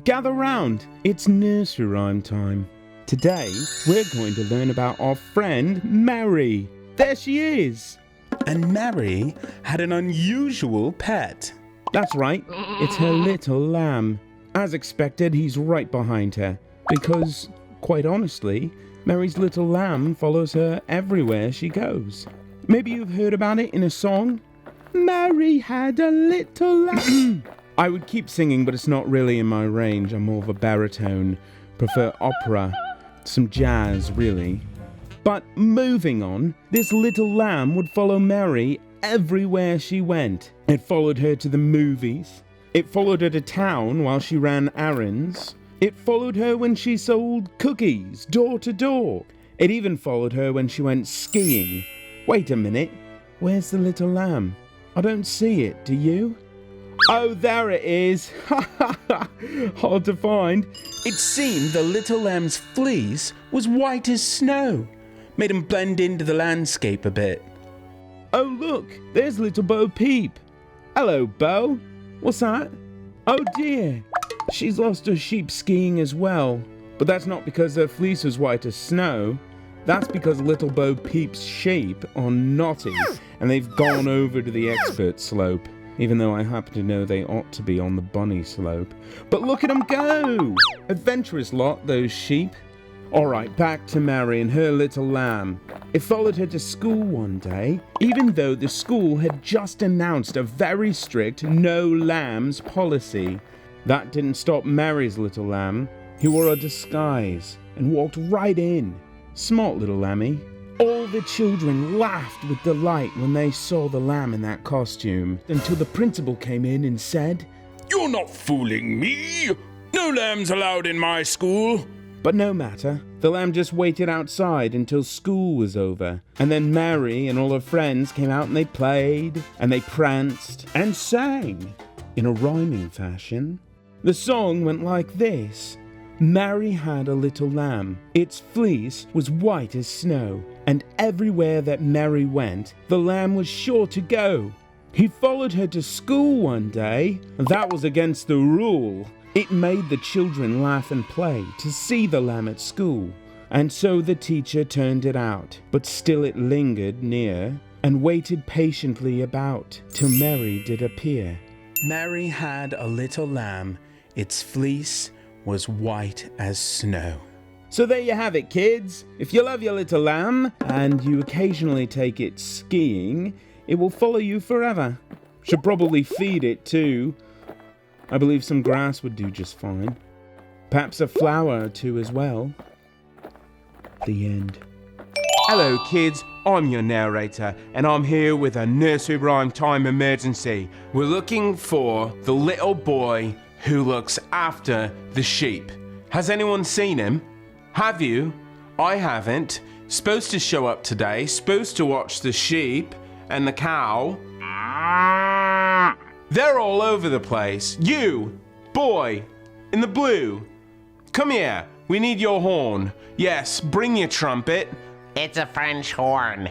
gather round. It's nursery rhyme time. Today, we're going to learn about our friend Mary. There she is. And Mary had an unusual pet. That's right, it's her little lamb. As expected, he's right behind her. Because, quite honestly, Mary's little lamb follows her everywhere she goes. Maybe you've heard about it in a song? Mary had a little lamb. I would keep singing, but it's not really in my range. I'm more of a baritone. Prefer opera. Some jazz, really. But moving on, this little lamb would follow Mary everywhere she went. It followed her to the movies. It followed her to town while she ran errands. It followed her when she sold cookies door to door. It even followed her when she went skiing. Wait a minute, where's the little lamb? I don't see it, do you? Oh, there it is. Hard to find. It seemed the little lamb's fleece was white as snow. Made him blend into the landscape a bit. Oh, look, there's little Bo Peep. Hello, Bo. What's that? Oh dear, she's lost her sheep skiing as well. But that's not because her fleece was white as snow. That's because little Bo Peep's sheep are naughty and they've gone over to the expert slope. Even though I happen to know they ought to be on the bunny slope. But look at them go! Adventurous lot, those sheep. Alright, back to Mary and her little lamb. It followed her to school one day, even though the school had just announced a very strict no lambs policy. That didn't stop Mary's little lamb. He wore a disguise and walked right in. Smart little lammy. All the children laughed with delight when they saw the lamb in that costume, until the principal came in and said, "You're not fooling me! No lambs allowed in my school!" But no matter, the lamb just waited outside until school was over. And then Mary and all her friends came out and they played, and they pranced, and sang, in a rhyming fashion. The song went like this. Mary had a little lamb. Its fleece was white as snow, and everywhere that Mary went, the lamb was sure to go. He followed her to school one day, and that was against the rule. It made the children laugh and play to see the lamb at school, and so the teacher turned it out, but still it lingered near, and waited patiently about, till Mary did appear. Mary had a little lamb. Its fleece was white as snow. So there you have it, kids. If you love your little lamb, and you occasionally take it skiing, it will follow you forever. Should probably feed it too. I believe some grass would do just fine. Perhaps a flower or two as well. The end. Hello kids, I'm your narrator and I'm here with a nursery rhyme time emergency. We're looking for the little boy who looks after the sheep. Has anyone seen him? Have you? I haven't. Supposed to show up today, supposed to watch the sheep and the cow. They're all over the place. You, boy, in the blue. Come here, we need your horn. Yes, bring your trumpet. It's a French horn.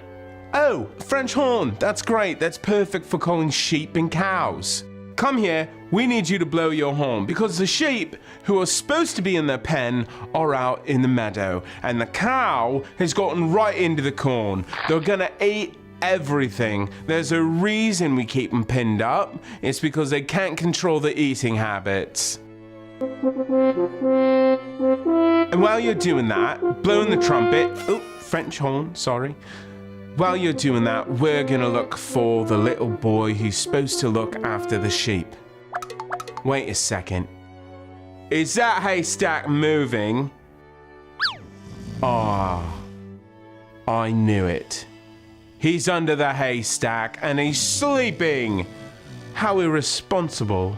Oh, French horn, that's great. That's perfect for calling sheep and cows. Come here, we need you to blow your horn because the sheep, who are supposed to be in their pen, are out in the meadow. And the cow has gotten right into the corn. They're gonna eat everything. There's a reason we keep them pinned up. It's because they can't control their eating habits. And while you're doing that, blowing the trumpet, oh, French horn, sorry. While you're doing that, we're gonna look for the little boy who's supposed to look after the sheep. Wait a second. Is that haystack moving? Ah, I knew it. He's under the haystack and he's sleeping. How irresponsible.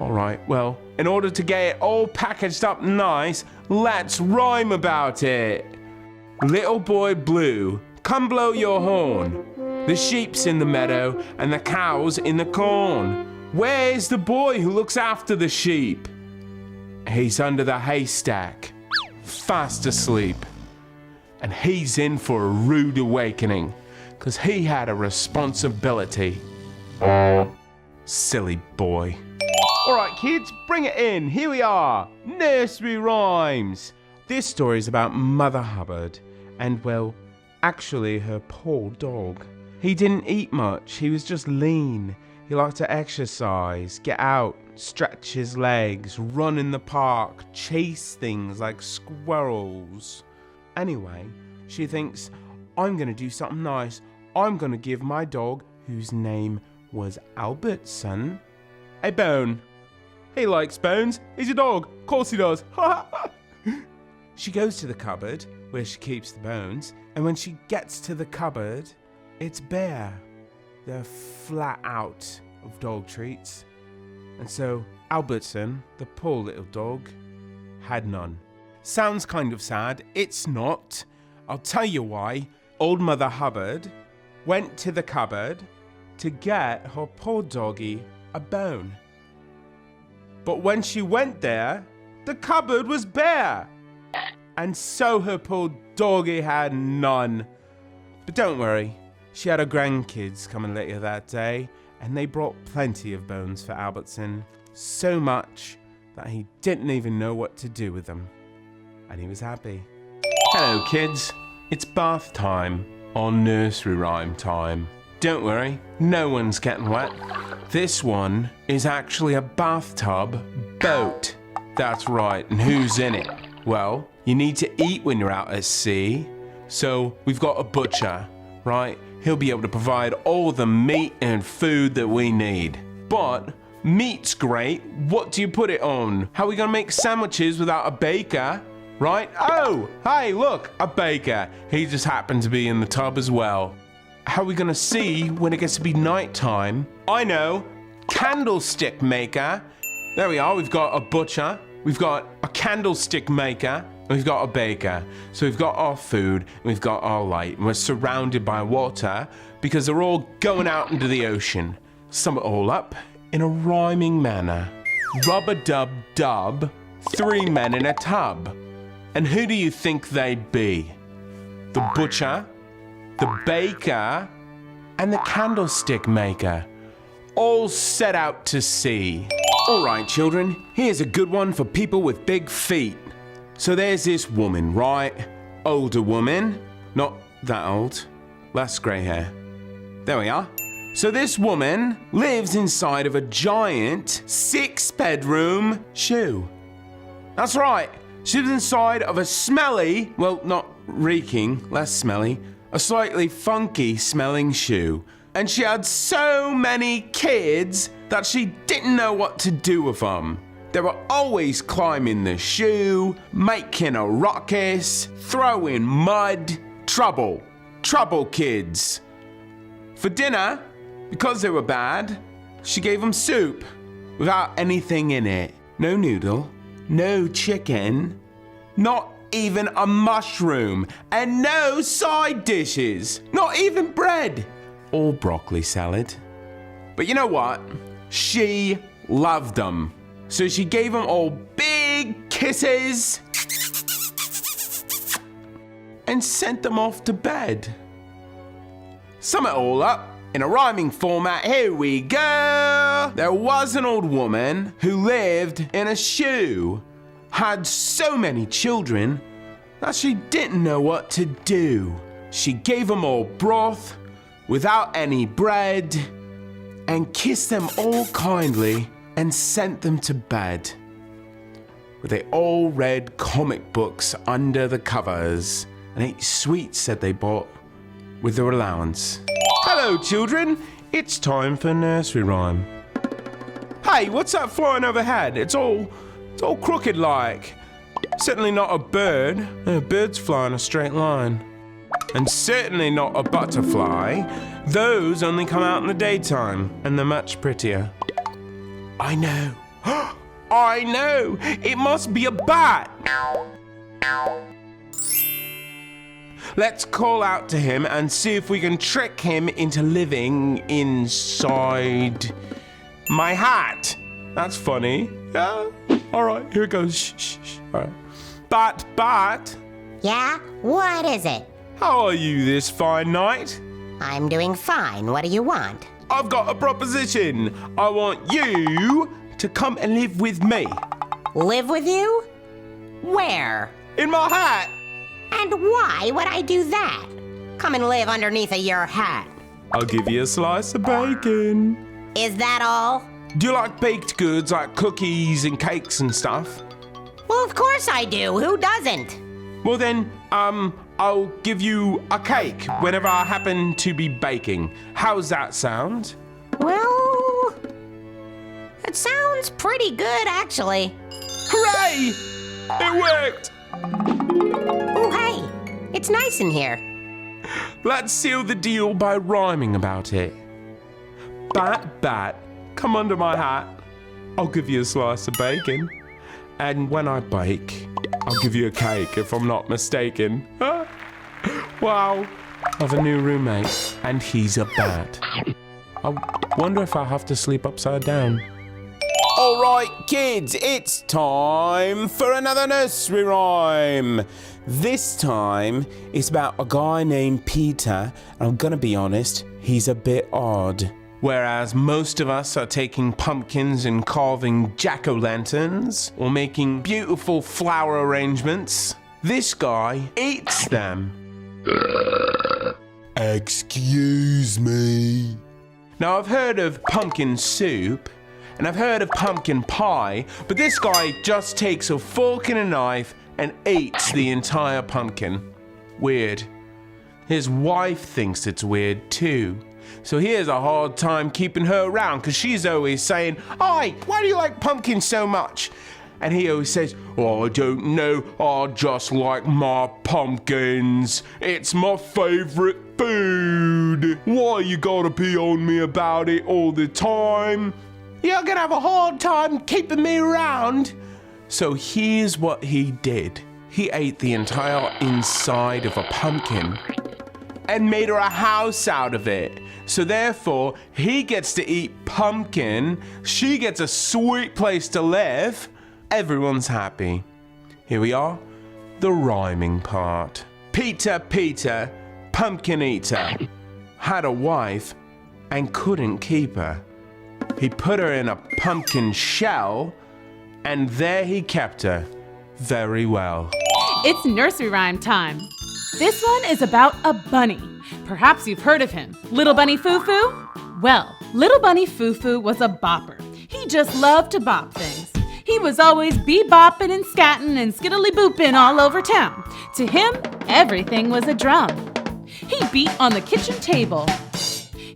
All right, well, in order to get it all packaged up nice, let's rhyme about it. Little boy blue, come blow your horn. The sheep's in the meadow and the cow's in the corn. Where's the boy who looks after the sheep? He's under the haystack, fast asleep. And he's in for a rude awakening, 'cause he had a responsibility. Silly boy. All right, kids, bring it in. Here we are. Nursery rhymes. This story is about Mother Hubbard and, well, actually her poor dog. He didn't eat much. He was just lean. He liked to exercise, get out, stretch his legs, run in the park, chase things like squirrels. Anyway, she thinks, I'm going to do something nice. I'm going to give my dog, whose name was Albertson, a bone. He likes bones. He's a dog. Of course he does. She goes to the cupboard where she keeps the bones, and when she gets to the cupboard, it's bare. They're flat out of dog treats. And so Albertson, the poor little dog, had none. Sounds kind of sad. It's not. I'll tell you why. Old Mother Hubbard went to the cupboard to get her poor doggy a bone. But when she went there, the cupboard was bare. And so her poor doggy had none. But don't worry, she had her grandkids coming later that day, and they brought plenty of bones for Albertson. So much that he didn't even know what to do with them. And he was happy. Hello, kids. It's bath time on nursery rhyme time. Don't worry, no one's getting wet. This one is actually a bathtub boat. That's right, and who's in it? Well, you need to eat when you're out at sea. So we've got a butcher, right? He'll be able to provide all the meat and food that we need. But meat's great. What do you put it on? How are we gonna make sandwiches without a baker? Right? Oh, hey, look, a baker. He just happened to be in the tub as well. How are we gonna see when it gets to be nighttime? I know, candlestick maker. There we are, we've got a butcher, we've got a candlestick maker, and we've got a baker. So we've got our food, and we've got our light, and we're surrounded by water because they're all going out into the ocean. Sum it all up in a rhyming manner. Rub-a-dub-dub, 3 men in a tub. And who do you think they'd be? The butcher, the baker, and the candlestick maker, all set out to sea. All right, children, here's a good one for people with big feet. So there's this woman, right? Older woman, not that old, less grey hair. There we are. So this woman lives inside of a giant 6-bedroom shoe. That's right. She lives inside of a smelly, well, not reeking, less smelly, a slightly funky smelling shoe. And she had so many kids that she didn't know what to do with them. They were always climbing the shoe, making a ruckus, throwing mud. Trouble. Trouble kids. For dinner, because they were bad, she gave them soup without anything in it. No noodle. No chicken, not even a mushroom, and no side dishes, not even bread, or broccoli salad. But you know what? She loved them. So she gave them all big kisses and sent them off to bed. Sum it all up in a rhyming format, here we go. There was an old woman who lived in a shoe, had so many children that she didn't know what to do. She gave them all broth without any bread and kissed them all kindly and sent them to bed. But they all read comic books under the covers and ate sweets that they bought with their allowance. Hello, children. It's time for nursery rhyme. Hey, what's that flying overhead? It's all crooked like. Certainly not a bird. A bird's fly in a straight line. And certainly not a butterfly. Those only come out in the daytime, and they're much prettier. I know. I know. It must be a bat. Let's call out to him and see if we can trick him into living inside my hat. That's funny. Yeah. All right, here it goes. Shh, shh, shh. All right. Bat. Yeah? What is it? How are you this fine night? I'm doing fine. What do you want? I've got a proposition. I want you to come and live with me. Live with you? Where? In my hat. And why would I do that? Come and live underneath your hat. I'll give you a slice of bacon. Is that all? Do you like baked goods like cookies and cakes and stuff? Well, of course I do. Who doesn't? Well then, I'll give you a cake whenever I happen to be baking. How's that sound? Well, it sounds pretty good, actually. Hooray! It worked! Oh, hey, it's nice in here. Let's seal the deal by rhyming about it. Bat, bat, come under my hat. I'll give you a slice of bacon. And when I bake, I'll give you a cake if I'm not mistaken. Wow, I have a new roommate, and he's a bat. I wonder if I'll have to sleep upside down. All right, kids, it's time for another nursery rhyme. This time, it's about a guy named Peter, and I'm gonna be honest, he's a bit odd. Whereas most of us are taking pumpkins and carving jack-o'-lanterns or making beautiful flower arrangements, this guy eats them. Excuse me. Now, I've heard of pumpkin soup, and I've heard of pumpkin pie, but this guy just takes a fork and a knife and eats the entire pumpkin. Weird. His wife thinks it's weird too. So he has a hard time keeping her around because she's always saying, "Oi, why do you like pumpkins so much?" And he always says, "Oh, I don't know, I just like my pumpkins. It's my favorite food. Why you gotta pee on me about it all the time? You're gonna have a hard time keeping me around." So here's what he did. He ate the entire inside of a pumpkin and made her a house out of it. So therefore, he gets to eat pumpkin, she gets a sweet place to live, everyone's happy. Here we are, the rhyming part. Peter, pumpkin eater, had a wife and couldn't keep her. He put her in a pumpkin shell, and there he kept her very well. It's nursery rhyme time. This one is about a bunny. Perhaps you've heard of him. Little Bunny Foo Foo? Well, Little Bunny Foo Foo was a bopper. He just loved to bop things. He was always bebopping and scatting and skiddly-booping all over town. To him, everything was a drum. He beat on the kitchen table.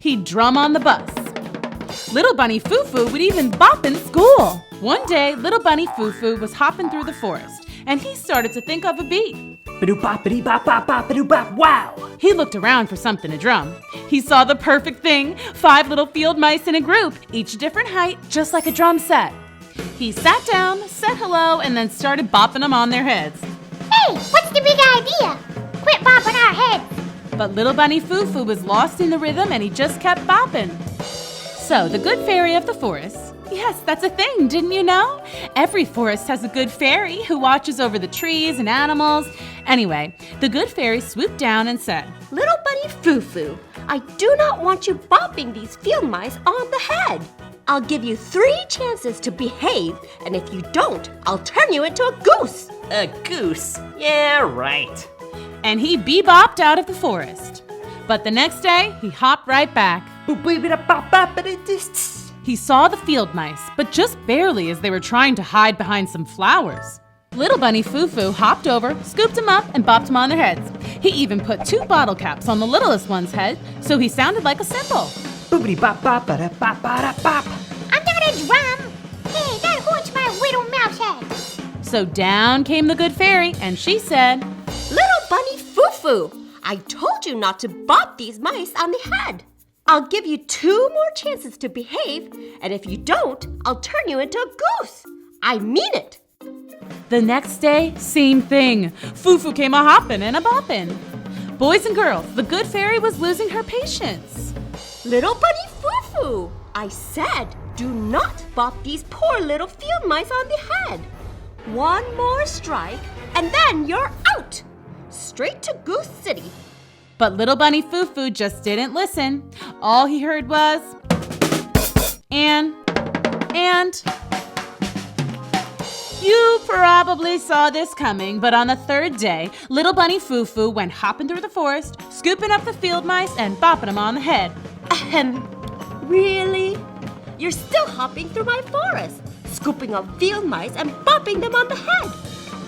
He'd drum on the bus. Little Bunny Foo Foo would even bop in school. One day, Little Bunny Foo Foo was hopping through the forest, and he started to think of a beat. Ba-doo-bop-ba-dee-bop-bop-bop-ba-doo-bop, wow! He looked around for something to drum. He saw the perfect thing, 5 little field mice in a group, each a different height, just like a drum set. He sat down, said hello, and then started bopping them on their heads. Hey, what's the big idea? Quit bopping our heads. But Little Bunny Foo Foo was lost in the rhythm, and he just kept bopping. So the good fairy of the forest, yes, that's a thing, didn't you know? Every forest has a good fairy who watches over the trees and animals. Anyway, the good fairy swooped down and said, Little Bunny Foo Foo, I do not want you bopping these field mice on the head. I'll give you 3 chances to behave, and if you don't, I'll turn you into a goose. A goose? Yeah, right. And he bebopped out of the forest. But the next day, he hopped right back. He saw the field mice, but just barely as they were trying to hide behind some flowers. Little Bunny Foo Foo hopped over, scooped them up, and bopped them on their heads. He even put 2 bottle caps on the littlest one's head, so he sounded like a cymbal. Boopity-bop-bop-ba-da-bop-bop-bop. I'm not a drum. Hey, that hurts my little mouse head. So down came the good fairy, and she said, Little Bunny Foo Foo, I told you not to bop these mice on the head. I'll give you 2 more chances to behave, and if you don't, I'll turn you into a goose. I mean it. The next day, same thing. Foo Foo came a-hoppin' and a-boppin'. Boys and girls, the good fairy was losing her patience. Little Bunny Foo Foo, I said, do not bop these poor little field mice on the head. 1 more strike, and then you're out. Straight to Goose City. But Little Bunny Foo Foo just didn't listen. All he heard was, and You probably saw this coming, but on the third day, little Bunny Foo Foo went hopping through the forest, scooping up the field mice and bopping them on the head. Ahem. Really? You're still hopping through my forest, scooping up field mice and bopping them on the head.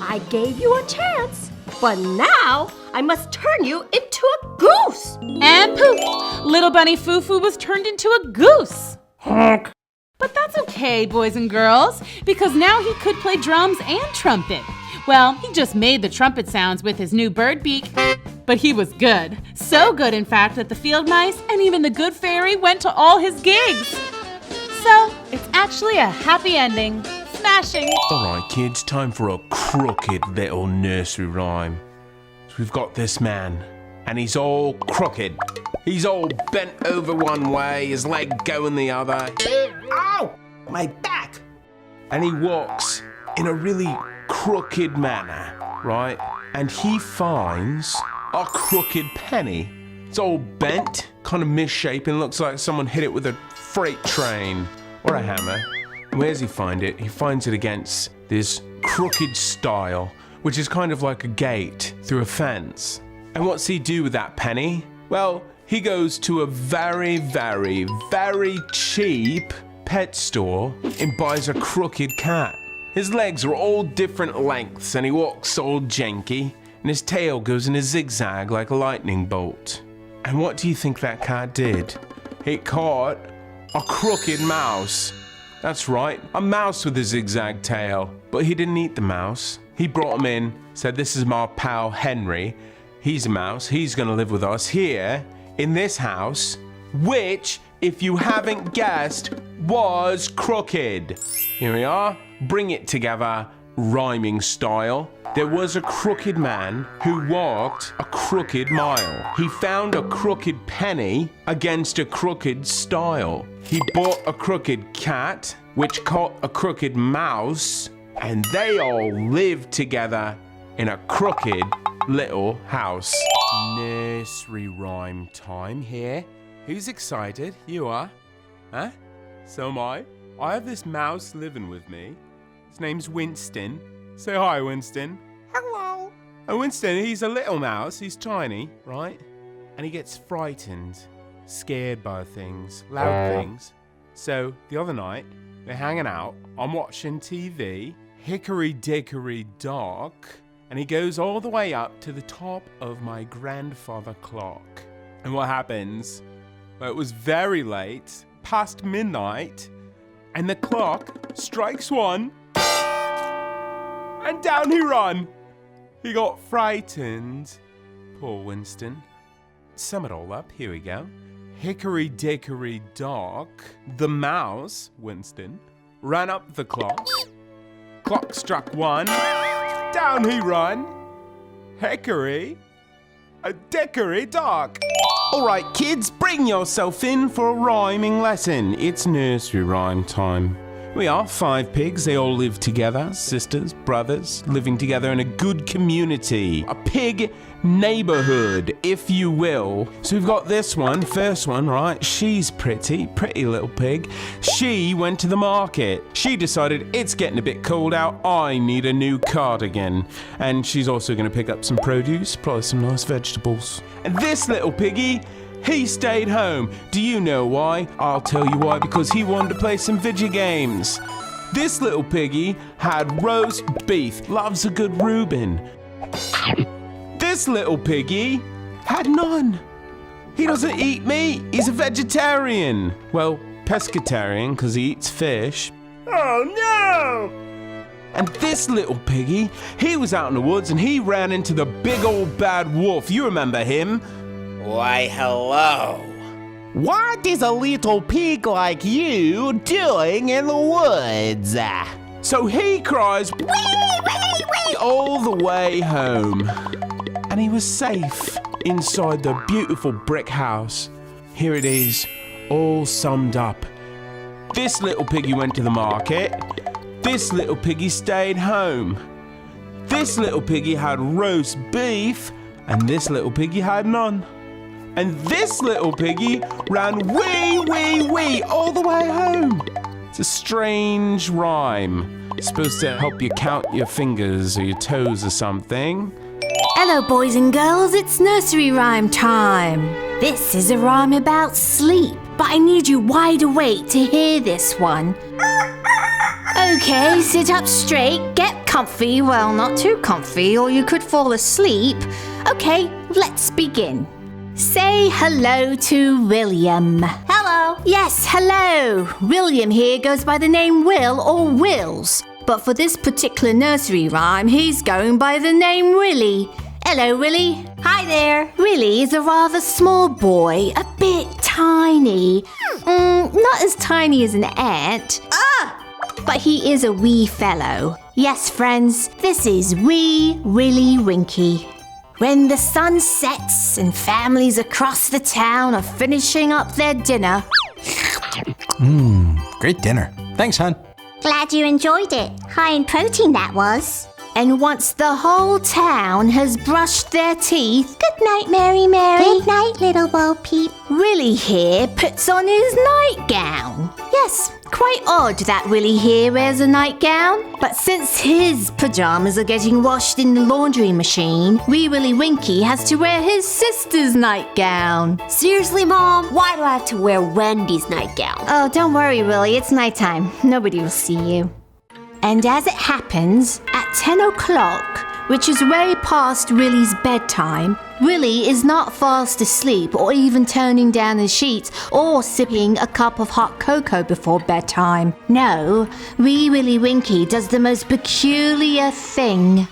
I gave you a chance, but now I must turn you into a goose. And poof! Little Bunny Foo Foo was turned into a goose. Honk. But that's okay, boys and girls, because now he could play drums and trumpet. Well, he just made the trumpet sounds with his new bird beak, but he was good. So good, in fact, that the field mice and even the good fairy went to all his gigs. So, it's actually a happy ending. Smashing. All right, kids, time for a crooked little nursery rhyme. So we've got this man, and he's all crooked. He's all bent over one way, his leg going the other. Ow! My back! And he walks in a really crooked manner, right? And he finds a crooked penny. It's all bent, kind of misshapen, looks like someone hit it with a freight train or a hammer. And where does he find it? He finds it against this crooked stile, which is kind of like a gate through a fence. And what's he do with that penny? Well, he goes to a very, very, very cheap pet store and buys a crooked cat. His legs are all different lengths and he walks all janky, and his tail goes in a zigzag like a lightning bolt. And what do you think that cat did? It caught a crooked mouse. That's right, a mouse with a zigzag tail. But he didn't eat the mouse. He brought him in, said, "This is my pal Henry. He's a mouse. He's gonna live with us here in this house," which, if you haven't guessed, was crooked. Here we are. Bring it together, rhyming style. There was a crooked man who walked a crooked mile. He found a crooked penny against a crooked stile. He bought a crooked cat, which caught a crooked mouse, and they all lived together in a crooked little house. Nursery rhyme time here. Who's excited? You are? Huh? So am I. I have this mouse living with me. His name's Winston. Say hi, Winston. Hello. And Winston, he's a little mouse. He's tiny, right? And he gets frightened, scared by things, loud things. So the other night, we're hanging out. I'm watching TV. Hickory, dickory, dock. And he goes all the way up to the top of my grandfather clock. And what happens? Well, it was very late, past midnight, and the clock strikes 1. And down he run. He got frightened. Poor Winston. Sum it all up, here we go. Hickory, dickory, dock. The mouse, Winston, ran up the clock. Clock struck 1. Down he run. Hickory, a dickory, dock. All right, kids, bring yourself in for a rhyming lesson. It's nursery rhyme time. We are 5 pigs. They all live together, sisters, brothers, living together in a good community. A pig neighborhood, if you will. So we've got this one, first one, right? She's pretty little pig. She went to the market. She decided it's getting a bit cold out. I need a new cardigan. And she's also going to pick up some produce, probably some nice vegetables. And this little piggy, he stayed home. Do you know why? I'll tell you why, because he wanted to play some video games. This little piggy had roast beef, loves a good Reuben. This little piggy had none. He doesn't eat meat, he's a vegetarian. Well, pescatarian, because he eats fish. Oh no! And this little piggy, he was out in the woods and he ran into the big old bad wolf. You remember him? Why, hello. What is a little pig like you doing in the woods? So he cries, wee, wee, wee, all the way home. And he was safe inside the beautiful brick house. Here it is, all summed up. This little piggy went to the market. This little piggy stayed home. This little piggy had roast beef, and this little piggy had none. And this little piggy ran wee, wee, wee all the way home. It's a strange rhyme. It's supposed to help you count your fingers or your toes or something. Hello, boys and girls, it's nursery rhyme time. This is a rhyme about sleep, but I need you wide awake to hear this one. Okay, sit up straight, get comfy, well, not too comfy, or you could fall asleep. Okay, let's begin. Say hello to William. Hello. Yes, hello. William here goes by the name Will or Wills, but for this particular nursery rhyme, he's going by the name Willie. Hello, Willie. Hi there. Willie is a rather small boy, a bit tiny. Not as tiny as an ant. But he is a wee fellow. Yes, friends, this is wee Willie Winkie. When the sun sets and families across the town are finishing up their dinner. Great dinner. Thanks, hon. Glad you enjoyed it. High in protein, that was. And once the whole town has brushed their teeth. Good night, Mary Mary. Good night, little Bo Peep. Willie here puts on his nightgown. Yes, quite odd that Willie here wears a nightgown. But since his pajamas are getting washed in the laundry machine, wee Willie Winkie has to wear his sister's nightgown. Seriously, Mom? Why do I have to wear Wendy's nightgown? Oh, don't worry, Willie, it's nighttime. Nobody will see you. And as it happens, at 10 o'clock, which is way past Willie's bedtime, Willie is not fast asleep or even turning down the sheets or sipping a cup of hot cocoa before bedtime. No, wee Willie Winkie does the most peculiar thing.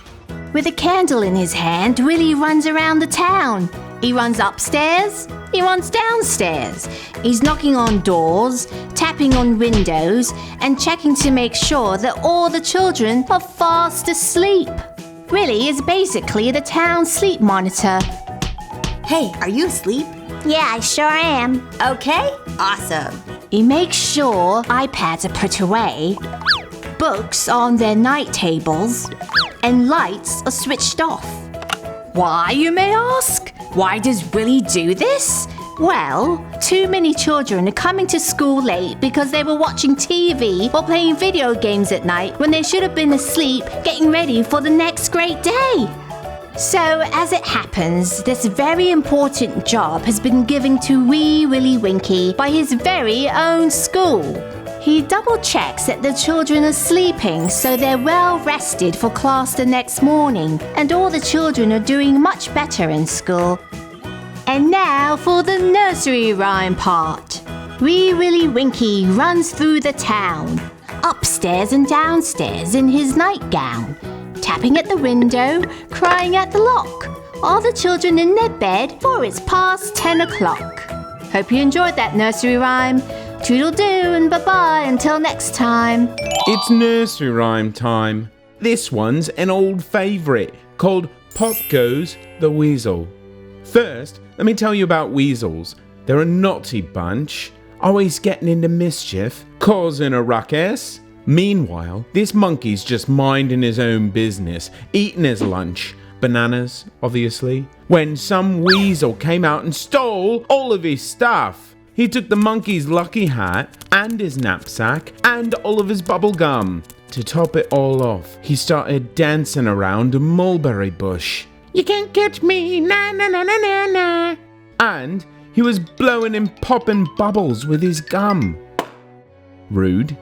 With a candle in his hand, Willie runs around the town. He runs upstairs, he runs downstairs. He's knocking on doors, tapping on windows, and checking to make sure that all the children are fast asleep. Willie is basically the town sleep monitor. Hey, are you asleep? Yeah, I sure am. Okay, awesome. He makes sure iPads are put away, books are on their night tables, and lights are switched off. Why, you may ask? Why does Willie do this? Well, too many children are coming to school late because they were watching TV or playing video games at night when they should have been asleep getting ready for the next great day. So, as it happens, this very important job has been given to wee Willie Winkie by his very own school. He double checks that the children are sleeping so they're well rested for class the next morning, and all the children are doing much better in school. And now for the nursery rhyme part. Wee Willie Winkie runs through the town, upstairs and downstairs in his nightgown, tapping at the window, crying at the lock. All the children in their bed, for it's past 10 o'clock. Hope you enjoyed that nursery rhyme. Toodle-doo and bye-bye until next time. It's nursery rhyme time. This one's an old favourite called Pop Goes the Weasel. First, let me tell you about weasels. They're a naughty bunch, always getting into mischief, causing a ruckus. Meanwhile, this monkey's just minding his own business, eating his lunch. Bananas, obviously. When some weasel came out and stole all of his stuff. He took the monkey's lucky hat and his knapsack and all of his bubble gum. To top it all off, he started dancing around a mulberry bush. You can't catch me, na na na na na na. And he was blowing and popping bubbles with his gum. Rude,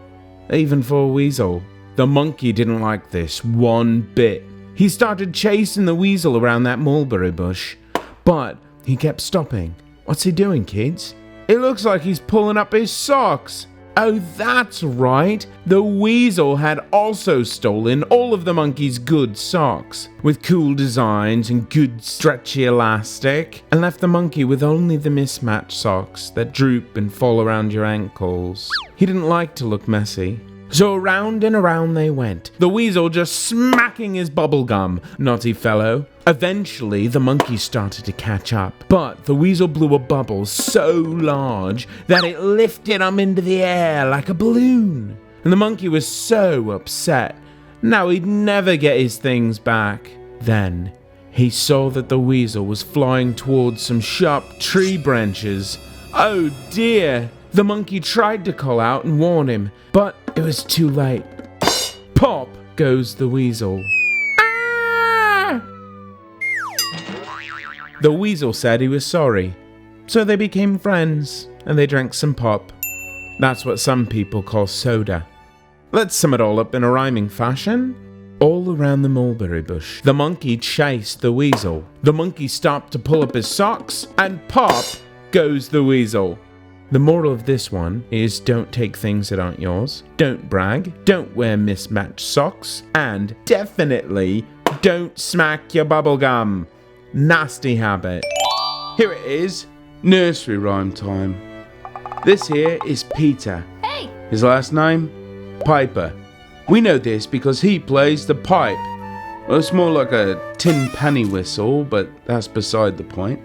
even for a weasel. The monkey didn't like this one bit. He started chasing the weasel around that mulberry bush. But he kept stopping. What's he doing, kids? It looks like he's pulling up his socks. Oh, that's right. The weasel had also stolen all of the monkey's good socks, with cool designs and good stretchy elastic, and left the monkey with only the mismatched socks that droop and fall around your ankles. He didn't like to look messy. So around and around they went, the weasel just smacking his bubble gum, naughty fellow. Eventually, the monkey started to catch up, but the weasel blew a bubble so large that it lifted him into the air like a balloon. And the monkey was so upset. Now he'd never get his things back. Then he saw that the weasel was flying towards some sharp tree branches. Oh dear! The monkey tried to call out and warn him, but it was too late. Pop goes the weasel. Ah! The weasel said he was sorry, so they became friends and they drank some pop. That's what some people call soda. Let's sum it all up in a rhyming fashion. All around the mulberry bush, the monkey chased the weasel. The monkey stopped to pull up his socks, and pop goes the weasel. The moral of this one is don't take things that aren't yours, don't brag, don't wear mismatched socks, and definitely don't smack your bubblegum. Nasty habit. Here it is, nursery rhyme time. This here is Peter. Hey! His last name? Piper. We know this because he plays the pipe. Well, it's more like a tin penny whistle, but that's beside the point.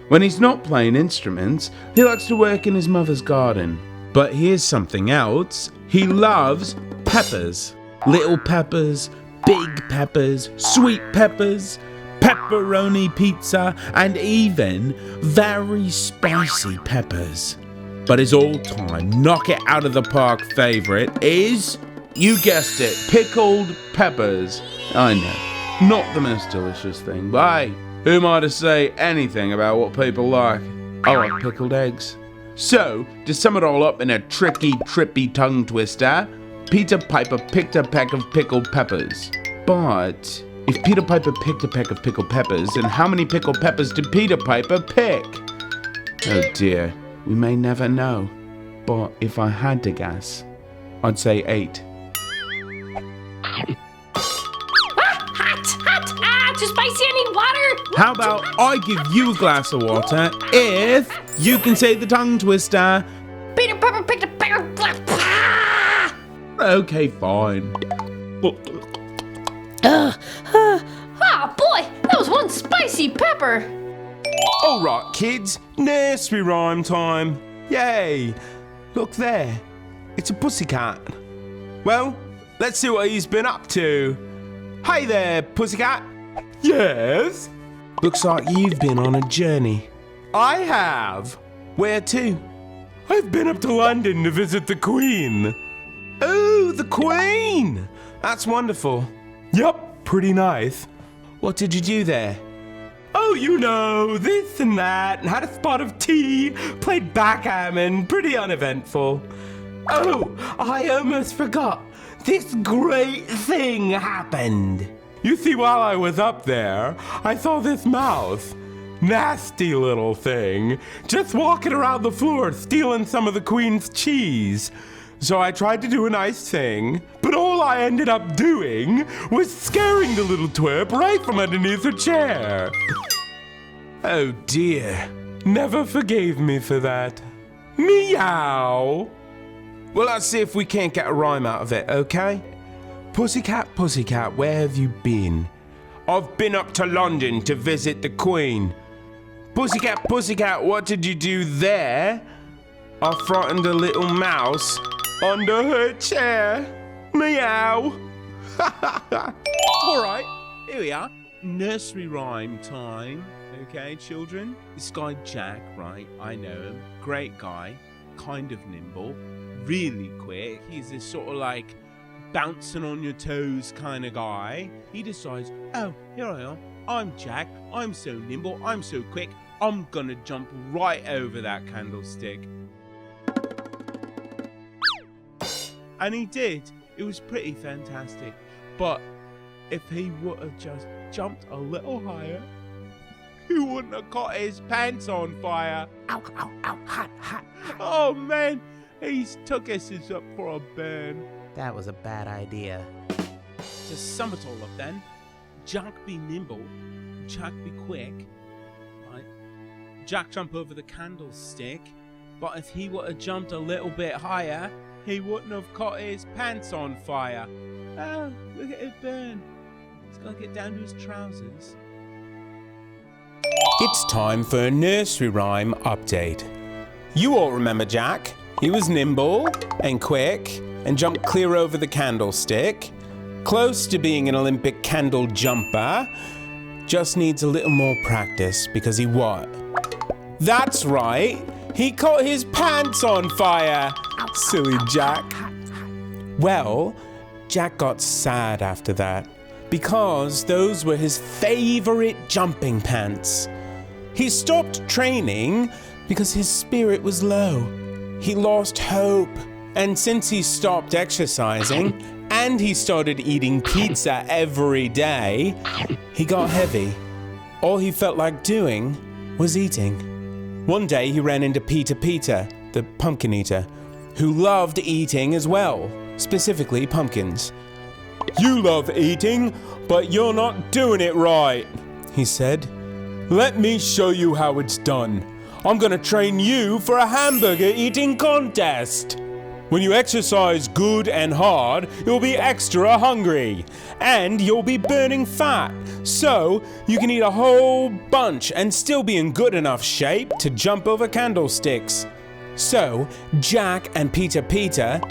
When he's not playing instruments, he likes to work in his mother's garden. But here's something else. He loves peppers. Little peppers, big peppers, sweet peppers, pepperoni pizza, and even very spicy peppers. But his all-time knock it out of the park favorite is, you guessed it, pickled peppers. I know, not the most delicious thing, but hey, who am I to say anything about what people like? I like pickled eggs. So, to sum it all up in a tricky, trippy tongue twister, Peter Piper picked a peck of pickled peppers. But if Peter Piper picked a peck of pickled peppers, then how many pickled peppers did Peter Piper pick? Oh dear, we may never know. But if I had to guess, I'd say 8. Too spicy, I need water! How about I give you a glass of water if you can say the tongue twister? Peter Piper picked a peck of black. Okay, fine. Oh boy, that was one spicy pepper. Alright, kids, nursery rhyme time. Yay! Look there, it's a pussycat. Well, let's see what he's been up to. Hey there, pussycat. Yes? Looks like you've been on a journey. I have. Where to? I've been up to London to visit the Queen. Oh, the Queen! That's wonderful. Yup, pretty nice. What did you do there? Oh, you know, this and that, and had a spot of tea, played backgammon, pretty uneventful. Oh, I almost forgot. This great thing happened. You see, while I was up there, I saw this mouse. Nasty little thing. Just walking around the floor, stealing some of the Queen's cheese. So I tried to do a nice thing, but all I ended up doing was scaring the little twerp right from underneath her chair. Oh dear. Never forgave me for that. Meow. Well, let's see if we can't get a rhyme out of it, okay? Pussycat, pussycat, where have you been? I've been up to London to visit the Queen. Pussycat, pussycat, what did you do there? I frightened a little mouse under her chair. Meow. Alright, here we are. Nursery rhyme time. Okay, children? This guy Jack, right? I know him. Great guy. Kind of nimble. Really quick. He's this sort of like bouncing on your toes kind of guy. He decides, oh, here I am. I'm Jack. I'm so nimble. I'm so quick. I'm gonna jump right over that candlestick. And he did. It was pretty fantastic. But if he would have just jumped a little higher, he wouldn't have caught his pants on fire. Ow, ow, ow, hot, hot, hot. Oh man, he's took us up for a burn. That was a bad idea. To sum it all up then, Jack be nimble, Jack be quick, right? Jack jump over the candlestick, but if he would have jumped a little bit higher, he wouldn't have caught his pants on fire. Oh, look at it burn. He's got to get down to his trousers. It's time for a nursery rhyme update. You all remember Jack. He was nimble and quick and jumped clear over the candlestick. Close to being an Olympic candle jumper. Just needs a little more practice because he what? That's right. He caught his pants on fire. Silly Jack. Well, Jack got sad after that because those were his favorite jumping pants. He stopped training because his spirit was low. He lost hope. And since he stopped exercising and he started eating pizza every day, he got heavy. All he felt like doing was eating. One day he ran into Peter, the pumpkin eater, who loved eating as well, specifically pumpkins. "You love eating, but you're not doing it right," he said. "Let me show you how it's done. I'm gonna train you for a hamburger eating contest. When you exercise good and hard, you'll be extra hungry, and you'll be burning fat, so you can eat a whole bunch and still be in good enough shape to jump over candlesticks." So, Jack and Peter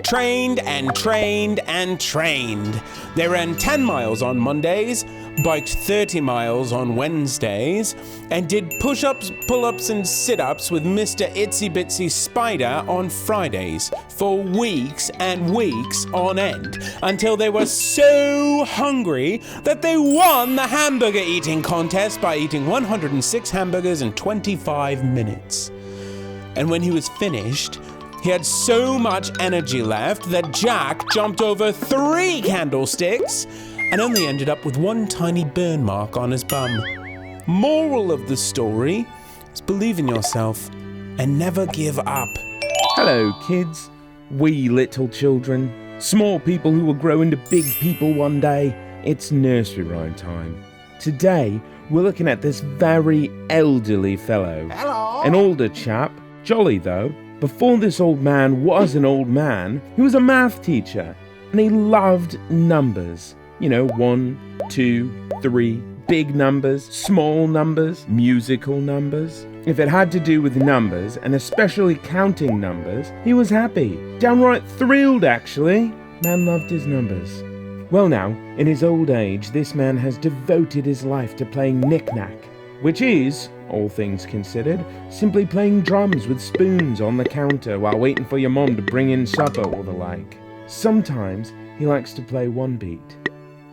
trained and trained and trained. They ran 10 miles on Mondays, biked 30 miles on Wednesdays, and did push-ups, pull-ups, and sit-ups with Mr. Itsy Bitsy Spider on Fridays for weeks and weeks on end, until they were so hungry that they won the hamburger eating contest by eating 106 hamburgers in 25 minutes. And when he was finished, he had so much energy left that Jack jumped over 3 candlesticks and only ended up with 1 tiny burn mark on his bum. Moral of the story is believe in yourself and never give up. Hello, kids. Wee little children. Small people who will grow into big people one day. It's nursery rhyme time. Today, we're looking at this very elderly fellow. Hello. An older chap. Jolly though. Before this old man was an old man, he was a math teacher, and he loved numbers. You know, 1, 2, 3, big numbers, small numbers, musical numbers. If it had to do with numbers, and especially counting numbers, he was happy. Downright thrilled, actually. Man loved his numbers. Well now, in his old age, this man has devoted his life to playing knick-knack, which is, all things considered, simply playing drums with spoons on the counter while waiting for your mom to bring in supper or the like. Sometimes he likes to play 1 beat,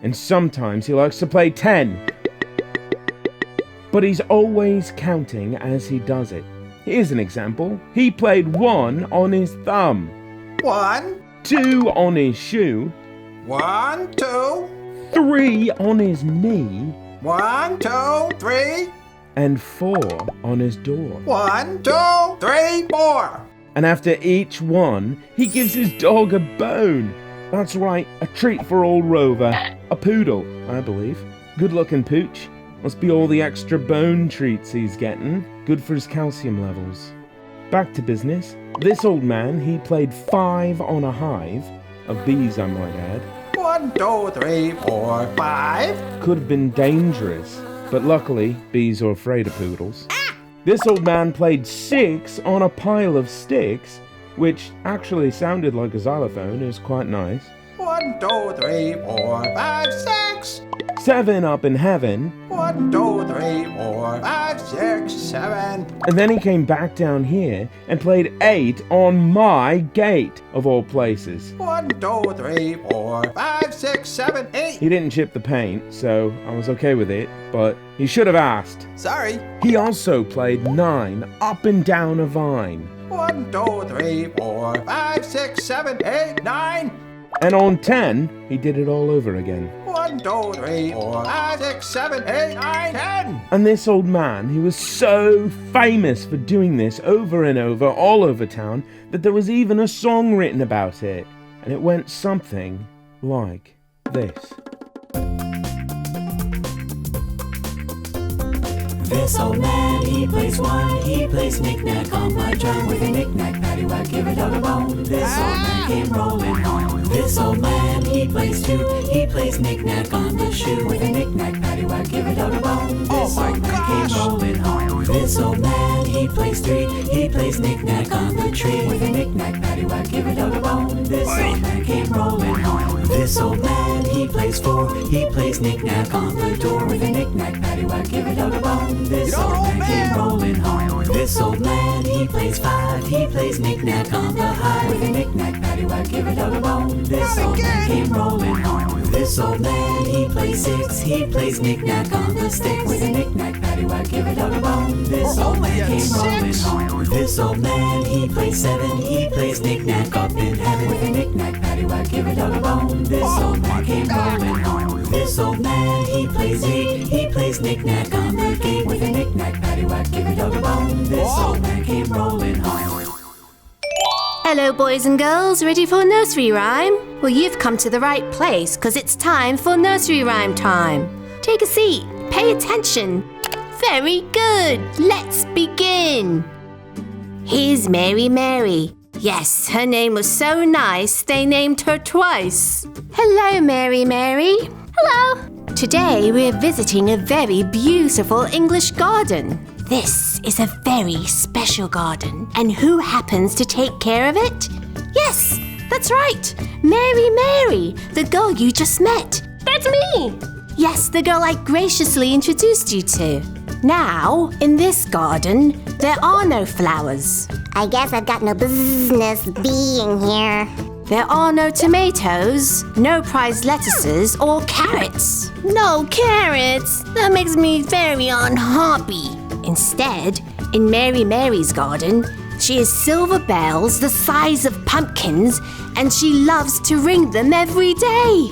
and sometimes he likes to play 10. But he's always counting as he does it. Here's an example. He played 1 on his thumb, 1, 2 on his shoe, 1, 2, 3 on his knee, 1, 2, 3, and 4 on his door. 1, 2, 3, 4. And after each one, he gives his dog a bone. That's right, a treat for old Rover. A poodle, I believe. Good-looking pooch. Must be all the extra bone treats he's getting. Good for his calcium levels. Back to business. This old man, he played 5 on a hive. Of bees, I might add. 1, 2, 3, 4, 5. Could have been dangerous. But luckily, bees are afraid of poodles. This old man played 6 on a pile of sticks, which actually sounded like a xylophone. It was quite nice. 1, 2, 3, 4, 5, 6. 7 up in heaven. 1, 2, 3, 4, 5, 6, 7. And then he came back down here and played 8 on my gate, of all places. 1, 2, 3, 4, 5, 6, 7, 8. He didn't chip the paint, so I was okay with it, but he should have asked. Sorry. He also played 9 up and down a vine. 1, 2, 3, 4, 5, 6, 7, 8, 9. And on 10, he did it all over again. 1, 2, 3, 4, 5, 6, 7, 8, 9, 10. And this old man, he was so famous for doing this over and over, all over town, that there was even a song written about it. And it went something like this. This old man, he plays 1, he plays knick-knack on my drum. With a knick-knack, paddywhack, give a dog a bone. This old man came rolling home. This old man, he plays 2, he plays knick-knack on the shoe. With a knick-knack, paddywhack, give a dog a bone. This old man came rolling home. This old man, he plays 3, he plays knick-knack on the tree. With a knick-knack, paddywhack, give a dog a bone. This old man came rolling home. This This old man, he plays 4. He plays knick-knack on the door. With a knick-knack, paddywhack, give a dog a bone. This old man came rolling home. This old man, he plays 5. He plays knick-knack on the high. With a knick-knack, paddywhack, give a dog a bone. This old man came rolling home. This old man, he plays 6. He plays knick-knack on the stick. With a knick-knack, paddywhack, give a dog a bone. This old man came rolling home. This old man, he plays 7. He plays knick-knack up in heaven. With a knick-knack, paddywhack, give a dog a bone. This old man came rolling home. This old man, he plays 8. He plays knick-knack on the gate. With a knick-knack, paddywhack, give a dog a bone. This old man came rolling home. Hello, boys and girls, ready for nursery rhyme? Well, you've come to the right place, because it's time for nursery rhyme time. Take a seat, pay attention. Very good, let's begin. Here's Mary Mary. Yes, her name was so nice, they named her twice. Hello, Mary Mary. Hello. Today we're visiting a very beautiful English garden. This is a very special garden. And who happens to take care of it? Yes, that's right. Mary Mary, the girl you just met. That's me. Yes, the girl I graciously introduced you to. Now, in this garden, there are no flowers. I guess I've got no business being here. There are no tomatoes, no prized lettuces or carrots. No carrots? That makes me very unhappy. Instead, in Mary Mary's garden, she has silver bells the size of pumpkins, and she loves to ring them every day.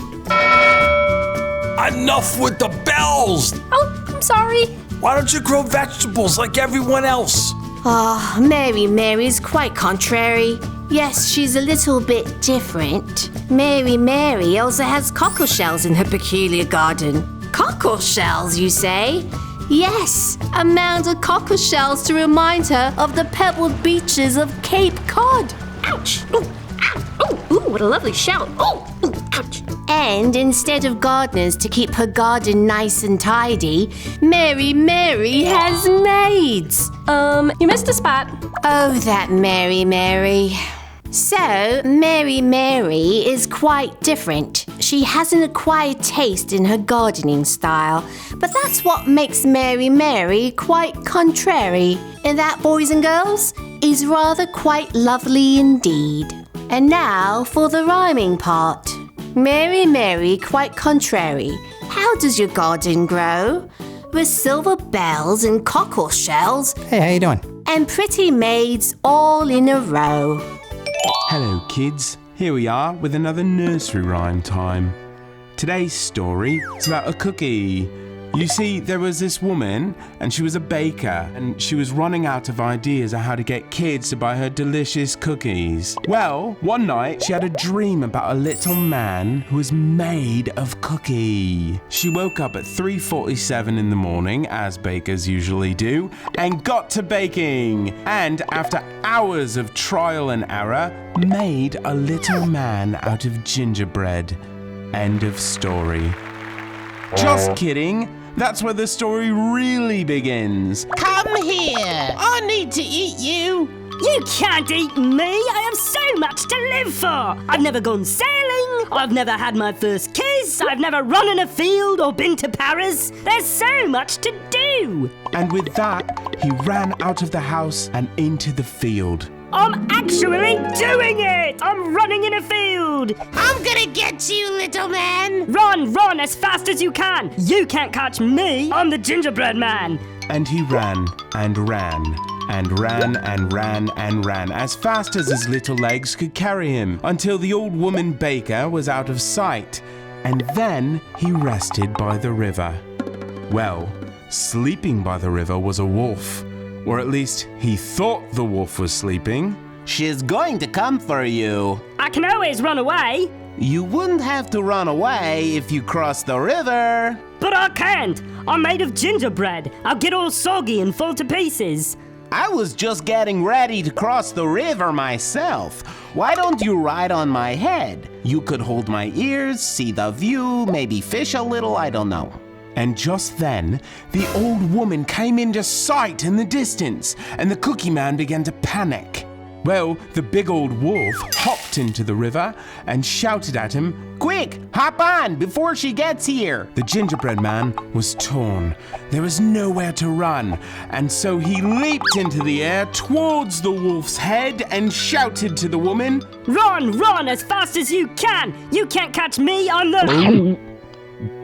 Enough with the bells! Oh, I'm sorry. Why don't you grow vegetables like everyone else? Oh, Mary Mary's quite contrary. Yes, she's a little bit different. Mary Mary also has cockle shells in her peculiar garden. Cockle shells, you say? Yes, a mound of cockle shells to remind her of the pebbled beaches of Cape Cod. Ouch! Ooh, ow! Ooh, what a lovely shell! Oh, ooh, ouch! And instead of gardeners to keep her garden nice and tidy, Mary Mary has maids. You missed a spot. Oh, that Mary Mary. So, Mary Mary is quite different. She has an acquired taste in her gardening style, but that's what makes Mary Mary quite contrary. And that, boys and girls, is rather quite lovely indeed. And now for the rhyming part. Mary Mary quite contrary. How does your garden grow? With silver bells and cockle shells. Hey, how you doing? And pretty maids all in a row. Hello, kids. Here we are with another nursery rhyme time. Today's story is about a cookie. You see, there was this woman, and she was a baker, and she was running out of ideas on how to get kids to buy her delicious cookies. Well, one night, she had a dream about a little man who was made of cookie. She woke up at 3:47 in the morning, as bakers usually do, and got to baking. And after hours of trial and error, made a little man out of gingerbread. End of story. Just kidding. That's where the story really begins. Come here. I need to eat you. You can't eat me. I have so much to live for. I've never gone sailing. I've never had my first kiss. I've never run in a field or been to Paris. There's so much to do. And with that, he ran out of the house and into the field. I'm actually doing it! I'm running in a field! I'm gonna get you, little man! Run as fast as you can! You can't catch me! I'm the Gingerbread Man! And he ran and ran and ran and ran and ran as fast as his little legs could carry him until the old woman baker was out of sight. And then he rested by the river. Well, sleeping by the river was a wolf. Or at least he thought the wolf was sleeping. She's going to come for you. I can always run away. You wouldn't have to run away if you crossed the river. But I can't. I'm made of gingerbread. I'll get all soggy and fall to pieces. I was just getting ready to cross the river myself. Why don't you ride on my head? You could hold my ears, see the view, maybe fish a little, I don't know. And just then, the old woman came into sight in the distance, and the cookie man began to panic. Well, the big old wolf hopped into the river and shouted at him, "Quick, hop on before she gets here!" The gingerbread man was torn. There was nowhere to run, and so he leaped into the air towards the wolf's head and shouted to the woman, Run, run as fast as you can! You can't catch me on the...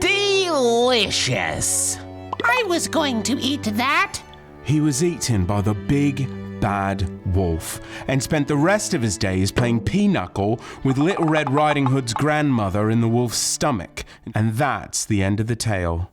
Delicious. I was going to eat that. He was eaten by the big bad wolf and spent the rest of his days playing pinochle with Little Red Riding Hood's grandmother in the wolf's stomach. And that's the end of the tale.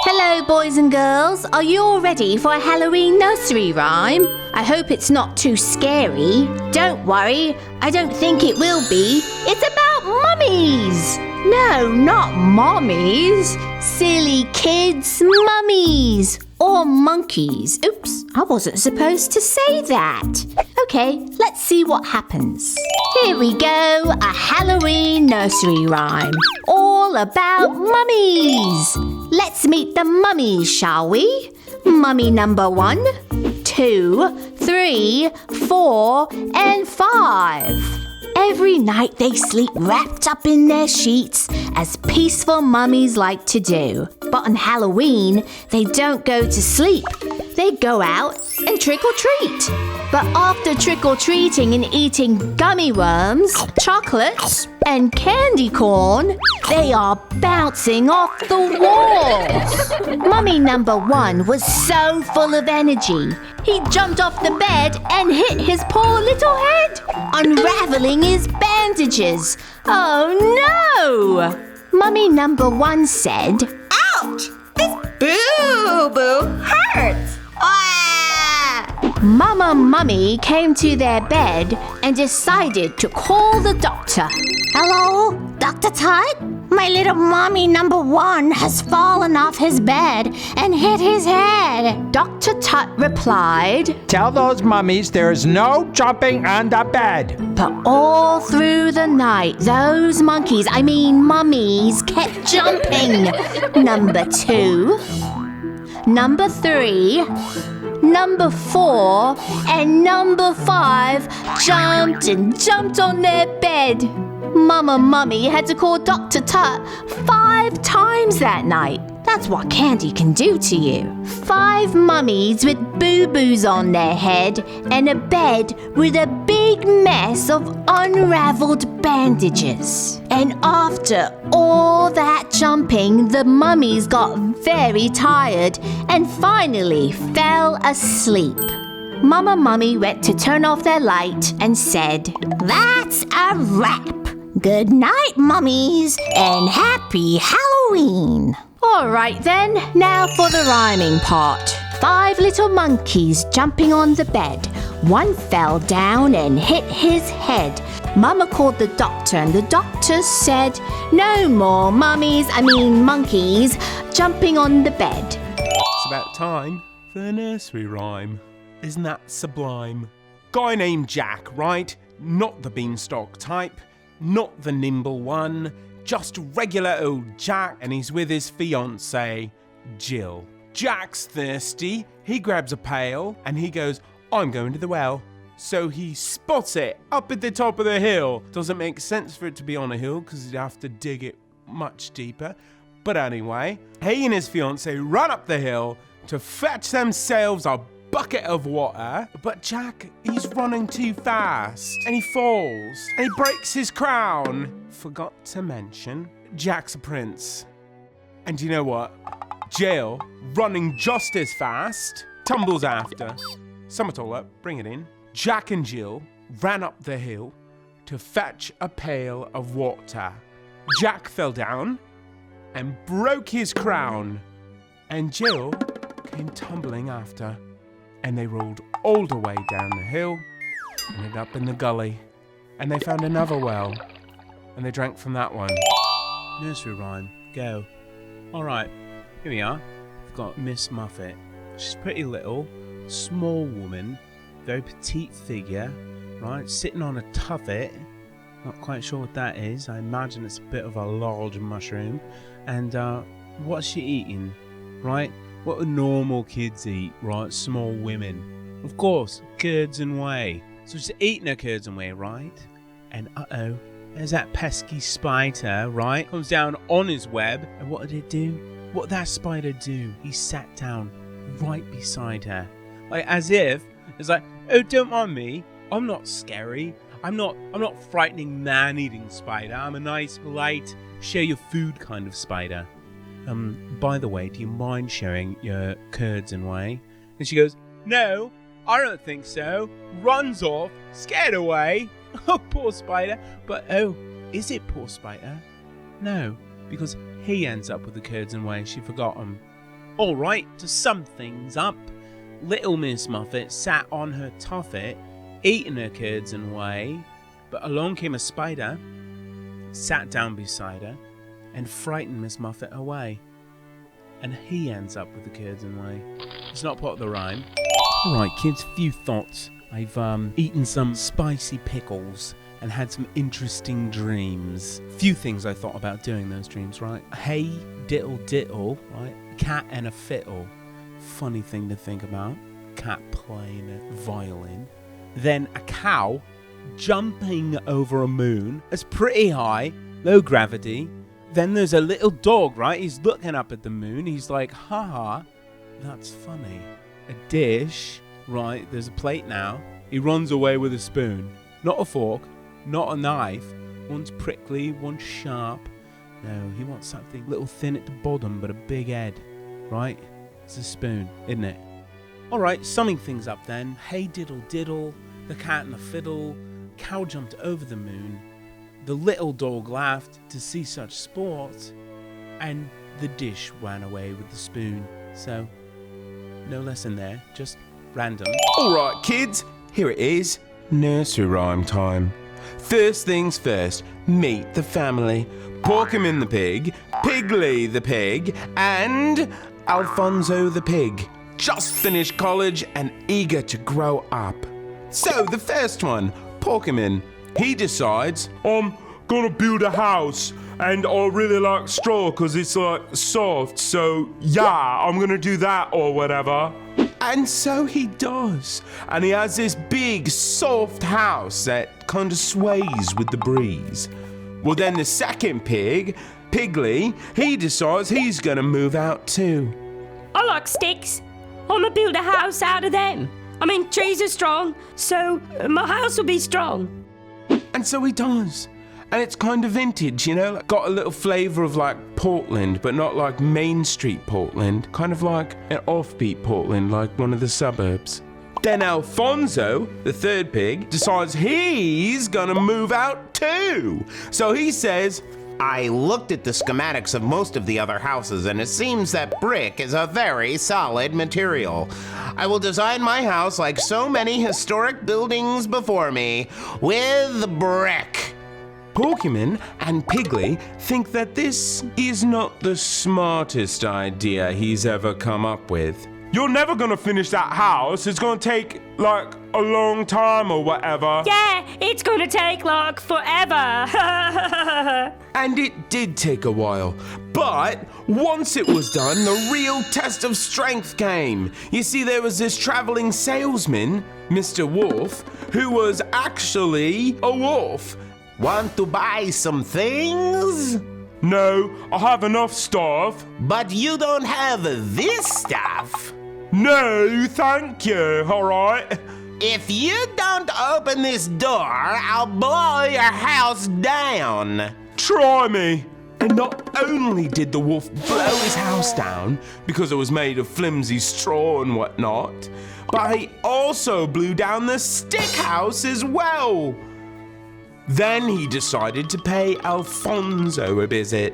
Hello, boys and girls. Are you all ready for a Halloween nursery rhyme? I hope it's not too scary. Don't worry, I don't think it will be. It's about mummies. No, not mommies. Silly kids, mummies. Or monkeys. Oops, I wasn't supposed to say that. Okay, let's see what happens. Here we go, a Halloween nursery rhyme. All about mummies. Let's meet the mummies, shall we? Mummy number 1, 2, 3, 4, and 5. Every night they sleep wrapped up in their sheets, as peaceful mummies like to do. But on Halloween, they don't go to sleep. They go out and trick-or-treat. But after trick-or-treating and eating gummy worms, chocolates, and candy corn, they are bouncing off the walls. Mummy number 1 was so full of energy. He jumped off the bed and hit his poor little head, unraveling his bandages. Oh no! Mummy number 1 said, Ouch! This boo-boo hurts! Mama Mummy came to their bed and decided to call the doctor. Hello, Dr. Tut? My little mommy number 1 has fallen off his bed and hit his head. Dr. Tut replied, Tell those mummies there is no jumping on the bed. But all through the night, those mummies, kept jumping. Number 2, number 3, number 4, and number 5 jumped and jumped on their bed. Mama Mummy had to call Dr. Tut 5 times that night. That's what candy can do to you. 5 mummies with boo-boos on their head and a bed with a big mess of unraveled bandages. And after all that jumping, the mummies got very tired and finally fell asleep. Mama Mummy went to turn off their light and said, That's a wrap. Good night, mummies, and happy Halloween. All right then, now for the rhyming part. 5 little monkeys jumping on the bed. One fell down and hit his head. Mama called the doctor and the doctor said, No more monkeys jumping on the bed. It's about time for the nursery rhyme. Isn't that sublime? Guy named Jack, right? Not the beanstalk type, not the nimble one, just regular old Jack, and he's with his fiancée, Jill. Jack's thirsty, he grabs a pail, and he goes, I'm going to the well. So he spots it up at the top of the hill. Doesn't make sense for it to be on a hill, because he'd have to dig it much deeper. But anyway, he and his fiancée run up the hill to fetch themselves a bucket of water, but Jack, he's running too fast, and he falls, and he breaks his crown. Forgot to mention, Jack's a prince. And you know what? Jill, running just as fast, tumbles after. Sum it all up, bring it in. Jack and Jill ran up the hill to fetch a pail of water. Jack fell down and broke his crown, and Jill came tumbling after. And they rolled all the way down the hill, ended up in the gully, and they found another well, and they drank from that one. Nursery rhyme, go. All right, here we are. We've got Miss Muffet. She's pretty little, small woman, very petite figure, right? Sitting on a tuffet. Not quite sure what that is. I imagine it's a bit of a large mushroom. And what's she eating, right? What do normal kids eat, right? Small women. Of course, curds and whey. So she's eating her curds and whey, right? And uh-oh, there's that pesky spider, right? Comes down on his web. And what did it do? What did that spider do? He sat down right beside her. Like as if, it's like, oh, don't mind me. I'm not scary. I'm not frightening man-eating spider. I'm a nice, polite, share your food kind of spider. By the way, do you mind sharing your curds and whey? And she goes, no, I don't think so. Runs off, scared away. Oh, poor spider. But oh, is it poor spider? No, because he ends up with the curds and whey. She forgot them. All right, to sum things up, little Miss Muffet sat on her tuffet, eating her curds and whey, but along came a spider, sat down beside her, and frightened Miss Muffet away. And he ends up with the curds and whey. It's not part of the rhyme. Alright kids, few thoughts. I've eaten some spicy pickles and had some interesting dreams. Few things I thought about doing those dreams, right? Hey, diddle, diddle, right? Cat and a fiddle. Funny thing to think about. Cat playing a violin. Then a cow jumping over a moon. It's pretty high, low gravity. Then there's a little dog, right? He's looking up at the moon. He's like, haha, that's funny. A dish, right? There's a plate now. He runs away with a spoon. Not a fork, not a knife. One's prickly, one's sharp. No, he wants something a little thin at the bottom, but a big head, right? It's a spoon, isn't it? Alright, summing things up then. Hey diddle diddle, the cat and the fiddle, cow jumped over the moon, the little dog laughed to see such sport, and the dish ran away with the spoon. So, no lesson there, just random. Alright kids, here it is, nursery rhyme time. First things first, meet the family. Porkymin the pig, Piggly the pig, and Alfonso the pig. Just finished college and eager to grow up. So the first one, Porkymin, he decides, I'm gonna build a house and I really like straw because it's like soft, so yeah, I'm gonna do that or whatever. And so he does. And he has this big soft house that kind of sways with the breeze. Well then the second pig, Piggly, he decides he's gonna move out too. I like sticks. I'm gonna build a house out of them. I mean, trees are strong, so my house will be strong. And so he does. And it's kind of vintage, you know? Got a little flavour of like Portland, but not like Main Street Portland. Kind of like an offbeat Portland, like one of the suburbs. Then Alfonso, the third pig, decides he's gonna move out too. So he says, I looked at the schematics of most of the other houses, and it seems that brick is a very solid material. I will design my house like so many historic buildings before me, with brick. Porkymin and Piggly think that this is not the smartest idea he's ever come up with. You're never gonna finish that house. It's gonna take like a long time or whatever. Yeah, it's gonna take like forever. And it did take a while, but once it was done, the real test of strength came. You see, there was this traveling salesman, Mr. Wolf, who was actually a wolf. Want to buy some things? No, I have enough stuff. But you don't have this stuff. No, thank you, alright? If you don't open this door, I'll blow your house down. Try me. And not only did the wolf blow his house down, because it was made of flimsy straw and whatnot, but he also blew down the stick house as well. Then he decided to pay Alfonso a visit.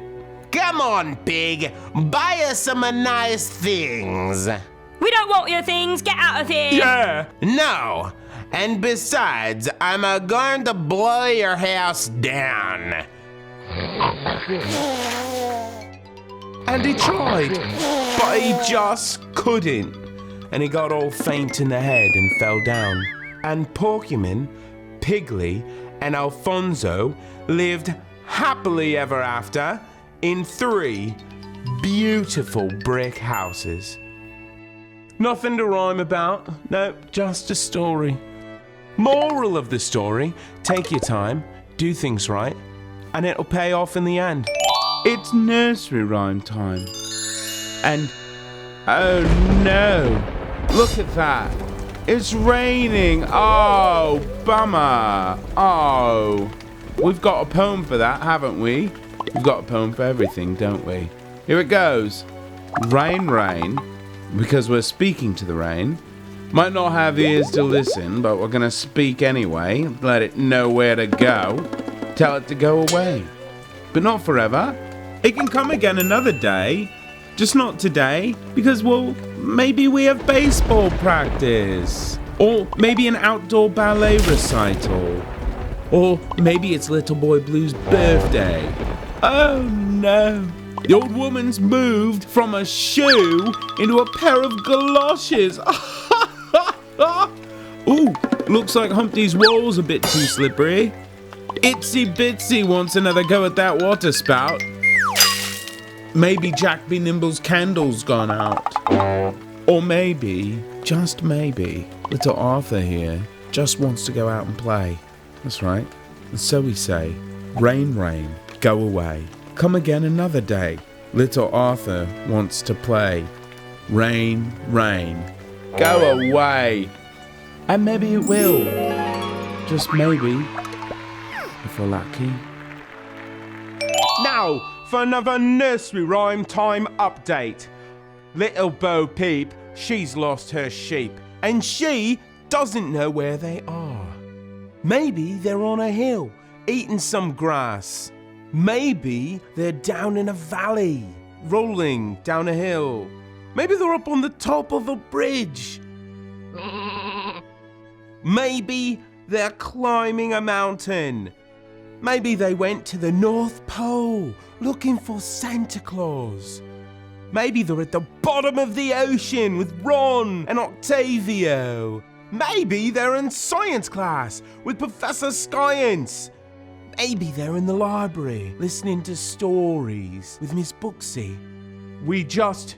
Come on, pig. Buy us some nice things. We don't want your things. Get out of here. Yeah. No. And besides, I'm going to blow your house down. And he tried, but he just couldn't. And he got all faint in the head and fell down. And Porkymin, Piggly, and Alfonso lived happily ever after in 3 beautiful brick houses. Nothing to rhyme about, nope, just a story. Moral of the story, take your time, do things right, and it'll pay off in the end. It's nursery rhyme time. And, oh no, look at that. It's raining. Oh, bummer. Oh, we've got a poem for that, haven't we? We've got a poem for everything, don't we? Here it goes. Rain, rain, because we're speaking to the rain. Might not have ears to listen, but we're gonna speak anyway. Let it know where to go. Tell it to go away. But not forever. It can come again another day. Just not today, because, well, maybe we have baseball practice. Or maybe an outdoor ballet recital. Or maybe it's Little Boy Blue's birthday. Oh no. The old woman's moved from a shoe into a pair of galoshes. Ooh, looks like Humpty's wall's a bit too slippery. Itsy Bitsy wants another go at that water spout. Maybe Jack B. Nimble's candle's gone out. Or maybe, just maybe, little Arthur here just wants to go out and play. That's right. And so we say, rain, rain, go away. Come again another day. Little Arthur wants to play. Rain, rain, go away. And maybe it will. Just maybe. If we're lucky. Now, for another nursery rhyme time update. Little Bo Peep, she's lost her sheep, and she doesn't know where they are. Maybe they're on a hill, eating some grass. Maybe they're down in a valley, rolling down a hill. Maybe they're up on the top of a bridge. Maybe they're climbing a mountain. Maybe they went to the North Pole looking for Santa Claus. Maybe they're at the bottom of the ocean with Ron and Octavio. Maybe they're in science class with Professor Science. Maybe they're in the library listening to stories with Miss Booksy. We just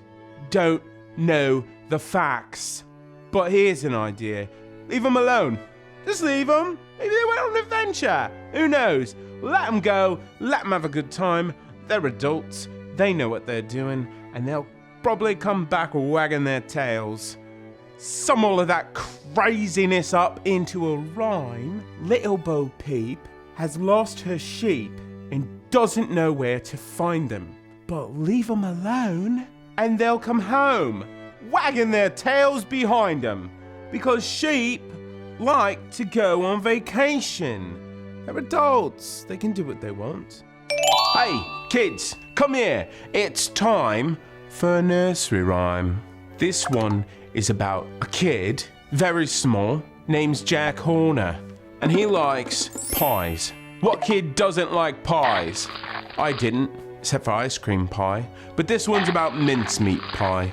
don't know the facts. But here's an idea. Leave them alone. Just leave them. Maybe they went on an adventure. Who knows? Let them go. Let them have a good time. They're adults. They know what they're doing. And they'll probably come back wagging their tails. Sum all of that craziness up into a rhyme. Little Bo Peep has lost her sheep and doesn't know where to find them. But leave them alone and they'll come home, wagging their tails behind them. Because sheep like to go on vacation. They're adults. They can do what they want. Hey, kids, come here. It's time for a nursery rhyme. This one is about a kid, very small, named Jack Horner. And he likes pies. What kid doesn't like pies? I didn't, except for ice cream pie. But this one's about mincemeat pie.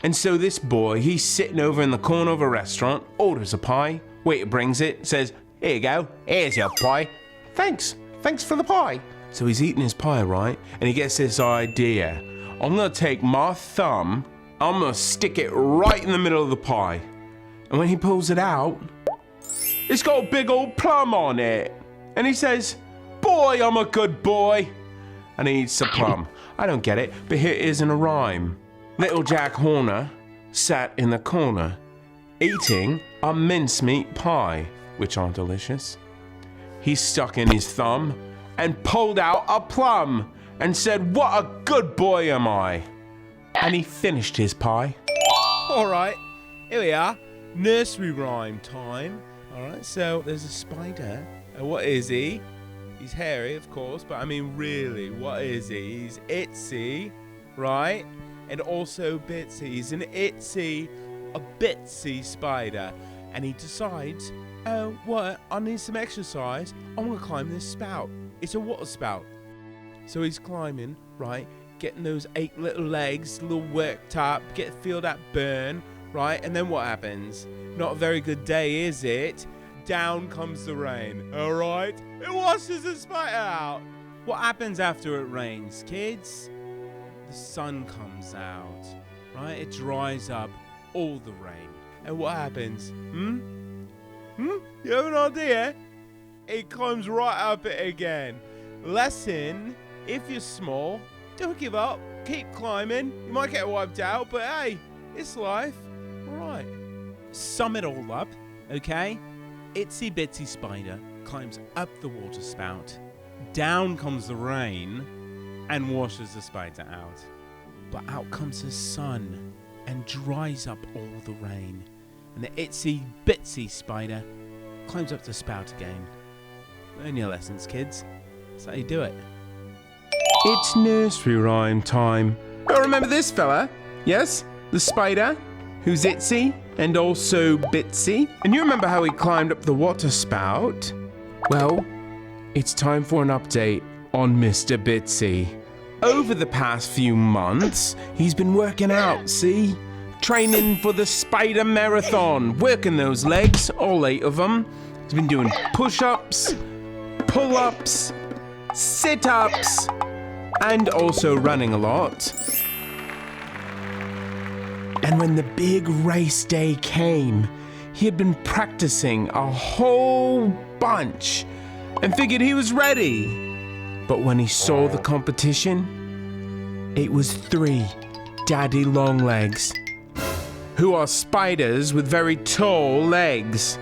And so this boy, he's sitting over in the corner of a restaurant, orders a pie. Waiter brings it, says, "Here you go, here's your pie." Thanks for the pie. So he's eating his pie, right? And he gets this idea. I'm gonna take my thumb, I'm gonna stick it right in the middle of the pie. And when he pulls it out, it's got a big old plum on it. And he says, "Boy, I'm a good boy." And he eats the plum. I don't get it, but here it is in a rhyme. Little Jack Horner sat in the corner, eating a mincemeat pie, which are delicious. He stuck in his thumb and pulled out a plum and said, "What a good boy am I." And he finished his pie. Alright, here we are. Nursery rhyme time. Alright, so there's a spider. And what is he? He's hairy, of course, but I mean really, what is he? He's Itsy, right? And also Bitsy. He's an Itsy, a Bitsy spider. And he decides, oh, what? I need some exercise. I'm gonna climb this spout. It's a water spout. So he's climbing, right? Getting those 8 little legs, a little worked up, feel that burn, right? And then what happens? Not a very good day, is it? Down comes the rain, alright? It washes the spider out. What happens after it rains, kids? The sun comes out, right? It dries up all the rain. And what happens? You have an idea? It climbs right up it again. Lesson, if you're small, don't give up. Keep climbing. You might get wiped out, but hey, it's life. Right. Sum it all up, okay? Itsy Bitsy Spider climbs up the water spout. Down comes the rain and washes the spider out. But out comes the sun and dries up all the rain. And the Itsy Bitsy Spider climbs up the spout again. Learn your lessons, kids. That's how you do it. It's nursery rhyme time. Oh, remember this fella? Yes? The spider, who's Itsy and also Bitsy. And you remember how he climbed up the water spout? Well, it's time for an update on Mr. Bitsy. Over the past few months, he's been working out, see? Training for the spider marathon, working those legs, all 8 of them. He's been doing push-ups, pull-ups, sit-ups, and also running a lot. And when the big race day came, he had been practicing a whole bunch and figured he was ready. But when he saw the competition, it was 3 daddy long legs, who are spiders with very tall legs.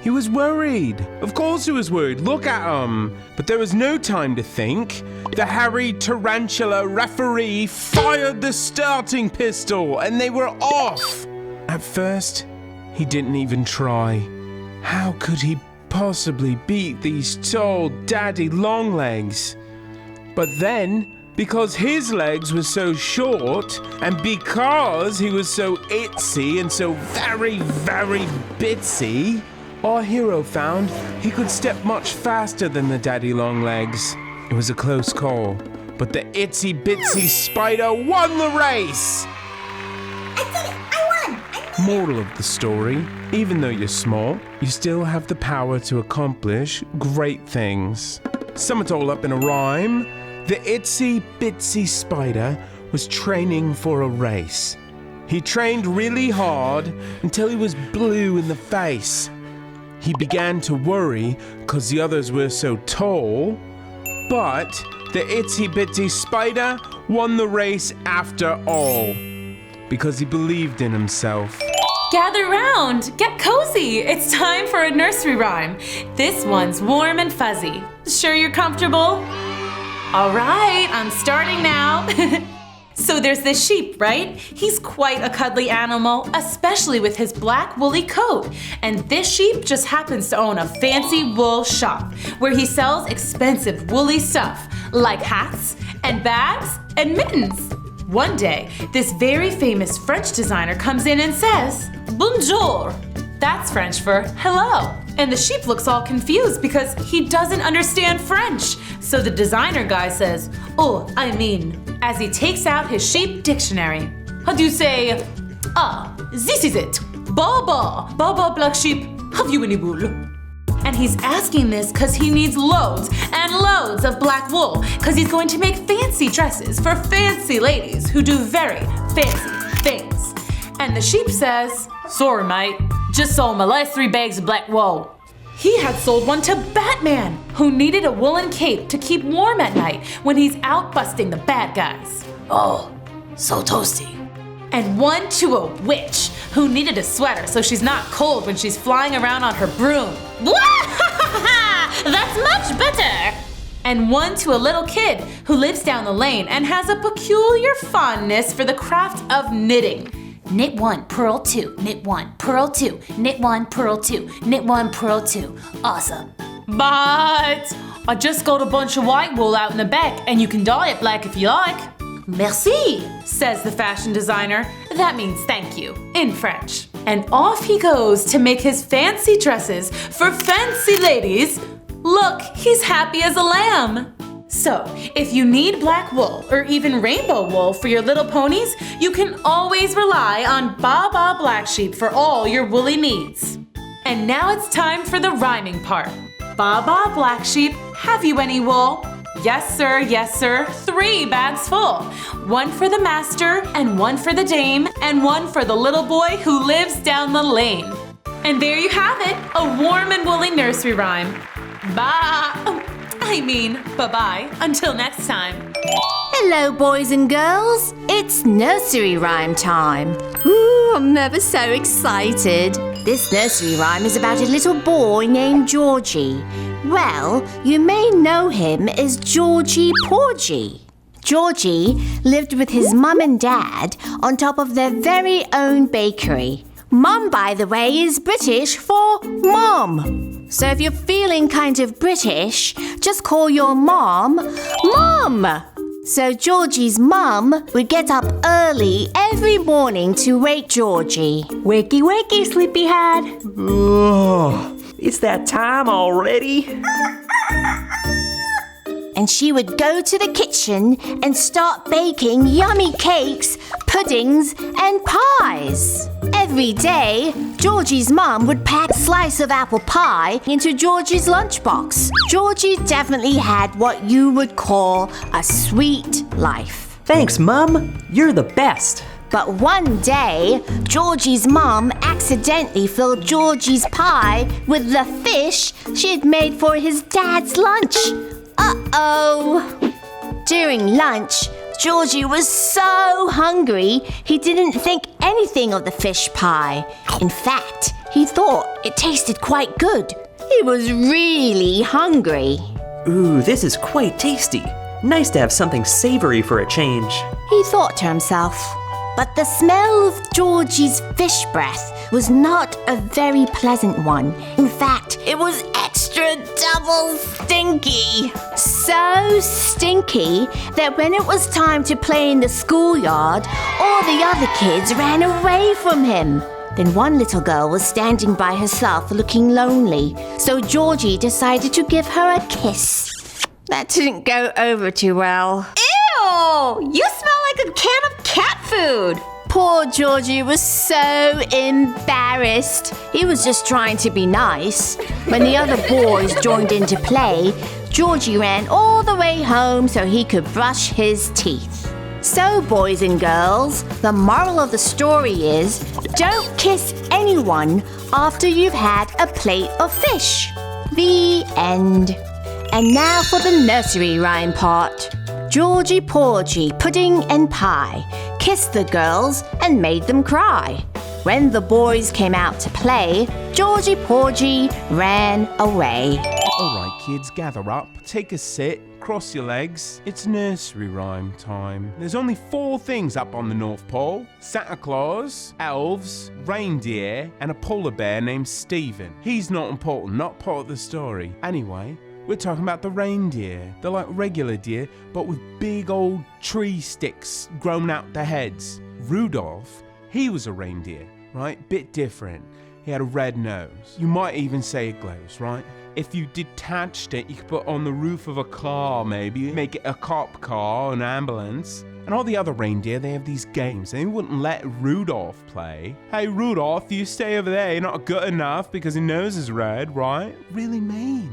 He was worried. Of course he was worried. Look at him. But there was no time to think. The Harry Tarantula referee fired the starting pistol and they were off. At first, he didn't even try. How could he possibly beat these tall daddy long legs? But then, because his legs were so short, and because he was so itsy and so very, very bitsy, our hero found he could step much faster than the daddy long legs. It was a close call, but the itsy bitsy spider won the race! I did it! I won! Moral of the story, even though you're small, you still have the power to accomplish great things. Sum it all up in a rhyme. The itsy bitsy spider was training for a race. He trained really hard until he was blue in the face. He began to worry because the others were so tall, but the itsy bitsy spider won the race after all because he believed in himself. Gather round, get cozy. It's time for a nursery rhyme. This one's warm and fuzzy. Sure you're comfortable? All right, I'm starting now. So there's this sheep, right? He's quite a cuddly animal, especially with his black woolly coat. And this sheep just happens to own a fancy wool shop where he sells expensive woolly stuff like hats and bags and mittens. One day, this very famous French designer comes in and says, "Bonjour." That's French for hello. And the sheep looks all confused because he doesn't understand French. So the designer guy says, "Oh, I mean," as he takes out his sheep dictionary. How do you say, this is it. Baa Baa Black Sheep, have you any wool? And he's asking this because he needs loads and loads of black wool because he's going to make fancy dresses for fancy ladies who do very fancy things. And the sheep says, "Sorry, mate, just sold my last 3 bags of black wool." He had sold one to Batman, who needed a woolen cape to keep warm at night when he's out busting the bad guys. Oh, so toasty. And one to a witch, who needed a sweater so she's not cold when she's flying around on her broom. That's much better! And one to a little kid who lives down the lane and has a peculiar fondness for the craft of knitting. Knit 1, purl 2, knit 1, purl 2, knit 1, purl 2, knit 1, purl 2. Awesome. But I just got a bunch of white wool out in the back and you can dye it black if you like. Merci, says the fashion designer. That means thank you in French. And off he goes to make his fancy dresses for fancy ladies. Look, he's happy as a lamb. So, if you need black wool or even rainbow wool for your little ponies, you can always rely on Baa Baa Black Sheep for all your woolly needs. And now it's time for the rhyming part. Baa Baa Black Sheep, have you any wool? Yes sir, 3 bags full. 1 for the master, and 1 for the dame, and 1 for the little boy who lives down the lane. And there you have it, a warm and woolly nursery rhyme. Bye-bye until next time. Hello, boys and girls. It's nursery rhyme time. Ooh, I'm ever so excited. This nursery rhyme is about a little boy named Georgie. Well, you may know him as Georgie Porgie. Georgie lived with his mum and dad on top of their very own bakery. Mum, by the way, is British for mom. So if you're feeling kind of British, just call your mom, Mum. So Georgie's mum would get up early every morning to wake Georgie. Wakey, wakey, sleepyhead. Oh, it's that time already? And she would go to the kitchen and start baking yummy cakes, puddings, and pies. Every day, Georgie's mum would pack a slice of apple pie into Georgie's lunchbox. Georgie definitely had what you would call a sweet life. Thanks, Mum. You're the best. But one day, Georgie's mum accidentally filled Georgie's pie with the fish she had made for his dad's lunch. Uh-oh! During lunch, Georgie was so hungry, he didn't think anything of the fish pie. In fact, he thought it tasted quite good. He was really hungry. Ooh, this is quite tasty. Nice to have something savory for a change. He thought to himself. But the smell of Georgie's fish breath was not a very pleasant one. In fact, it was extra double stinky. So stinky that when it was time to play in the schoolyard, all the other kids ran away from him. Then one little girl was standing by herself looking lonely, so Georgie decided to give her a kiss. That didn't go over too well. Ew! You smell like a can of cat food. Poor Georgie was so embarrassed. He was just trying to be nice. When the other boys joined in to play, Georgie ran all the way home so he could brush his teeth. So, boys and girls, the moral of the story is, don't kiss anyone after you've had a plate of fish. The end. And now for the nursery rhyme part. Georgie Porgie, pudding and pie, kissed the girls and made them cry. When the boys came out to play, Georgie Porgie ran away. All right, kids, gather up, take a sit, cross your legs. It's nursery rhyme time. There's only 4 things up on the North Pole: Santa Claus, elves, reindeer, and a polar bear named Stephen. He's not important, not part of the story. Anyway, we're talking about the reindeer. They're like regular deer, but with big old tree sticks grown out their heads. Rudolph, he was a reindeer, right? Bit different. He had a red nose. You might even say it glows, right? If you detached it, you could put it on the roof of a car, maybe. Make it a cop car, an ambulance. And all the other reindeer, they have these games. They wouldn't let Rudolph play. Hey, Rudolph, you stay over there. You're not good enough because your nose is red, right? Really mean.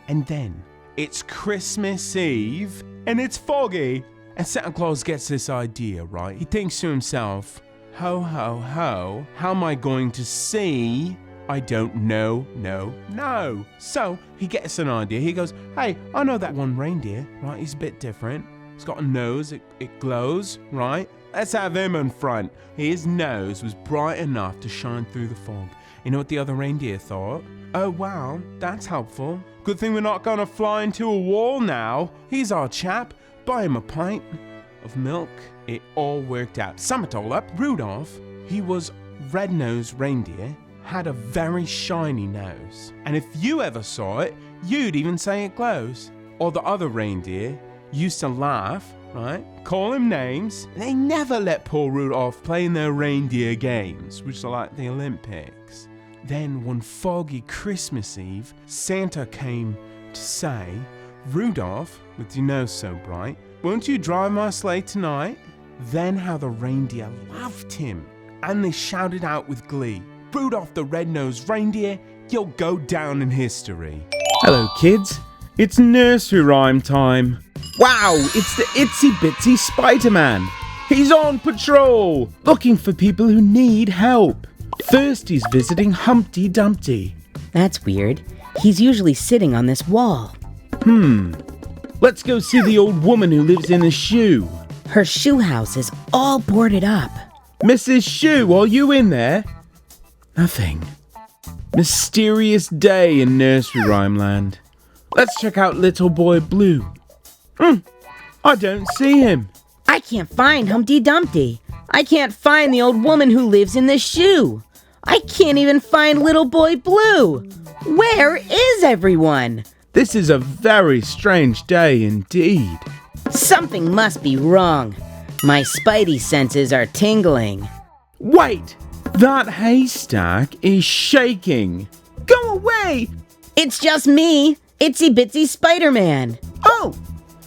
And then it's Christmas Eve and it's foggy. And Santa Claus gets this idea, right? He thinks to himself, ho, ho, ho, how am I going to see? I don't know, no. So he gets an idea. He goes, hey, I know that one reindeer, right? He's a bit different. He's got a nose, it glows, right? Let's have him in front. His nose was bright enough to shine through the fog. You know what the other reindeer thought? Oh, wow, that's helpful. Good thing we're not going to fly into a wall now. He's our chap. Buy him a pint of milk. It all worked out. Sum it all up, Rudolph, he was red-nosed reindeer, had a very shiny nose. And if you ever saw it, you'd even say it glows. Or the other reindeer used to laugh, right? Call him names. They never let poor Rudolph play in their reindeer games, which are like the Olympics. Then one foggy Christmas Eve, Santa came to say, Rudolph, with your nose so bright, won't you drive my sleigh tonight? Then how the reindeer loved him, and they shouted out with glee, Rudolph the red-nosed reindeer, you'll go down in history. Hello, kids. It's nursery rhyme time. Wow, it's the Itsy Bitsy Spiderman. He's on patrol, looking for people who need help. First he's visiting Humpty Dumpty. That's weird. He's usually sitting on this wall. Let's go see the old woman who lives in a shoe. Her shoe house is all boarded up. Mrs. Shoe, are you in there? Nothing. Mysterious day in nursery rhyme land. Let's check out Little Boy Blue. I don't see him. I can't find Humpty Dumpty. I can't find the old woman who lives in the shoe. I can't even find Little Boy Blue. Where is everyone? This is a very strange day indeed. Something must be wrong. My spidey senses are tingling. Wait! That haystack is shaking. Go away! It's just me, Itsy Bitsy Spiderman. Oh,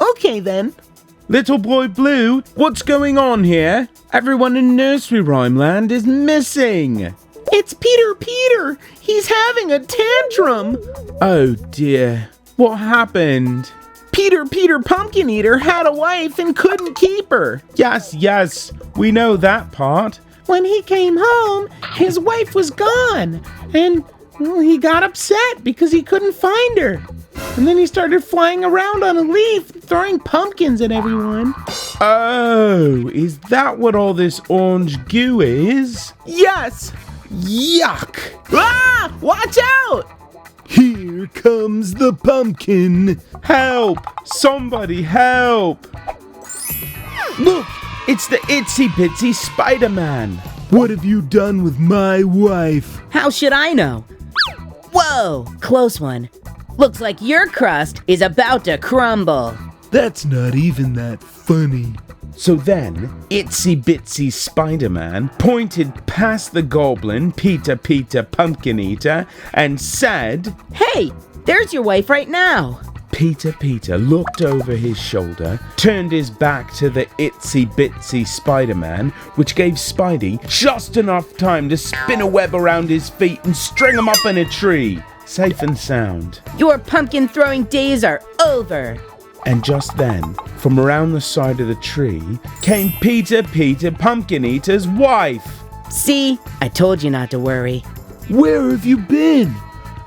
okay then. Little Boy Blue, what's going on here? Everyone in nursery rhyme land is missing. It's Peter. He's having a tantrum. Oh dear. What happened? Peter Pumpkin Eater had a wife and couldn't keep her. Yes, we know that part. When he came home, his wife was gone. And he got upset because he couldn't find her. And then he started flying around on a leaf, throwing pumpkins at everyone. Oh, is that what all this orange goo is? Yes! Yuck! Ah! Watch out! Here comes the pumpkin. Help! Somebody help! Look! It's the Itsy Bitsy Spider-Man. What have you done with my wife? How should I know? Whoa! Close one. Looks like your crust is about to crumble. That's not even that funny. So then, Itsy Bitsy Spider-Man pointed past the goblin, Peter Pumpkin Eater, and said, Hey, there's your wife right now. Peter looked over his shoulder, turned his back to the Itsy Bitsy Spider-Man, which gave Spidey just enough time to spin a web around his feet and string him up in a tree. Safe and sound. Your pumpkin throwing days are over. And just then, from around the side of the tree, came Peter Pumpkin Eater's wife. See? I told you not to worry. Where have you been?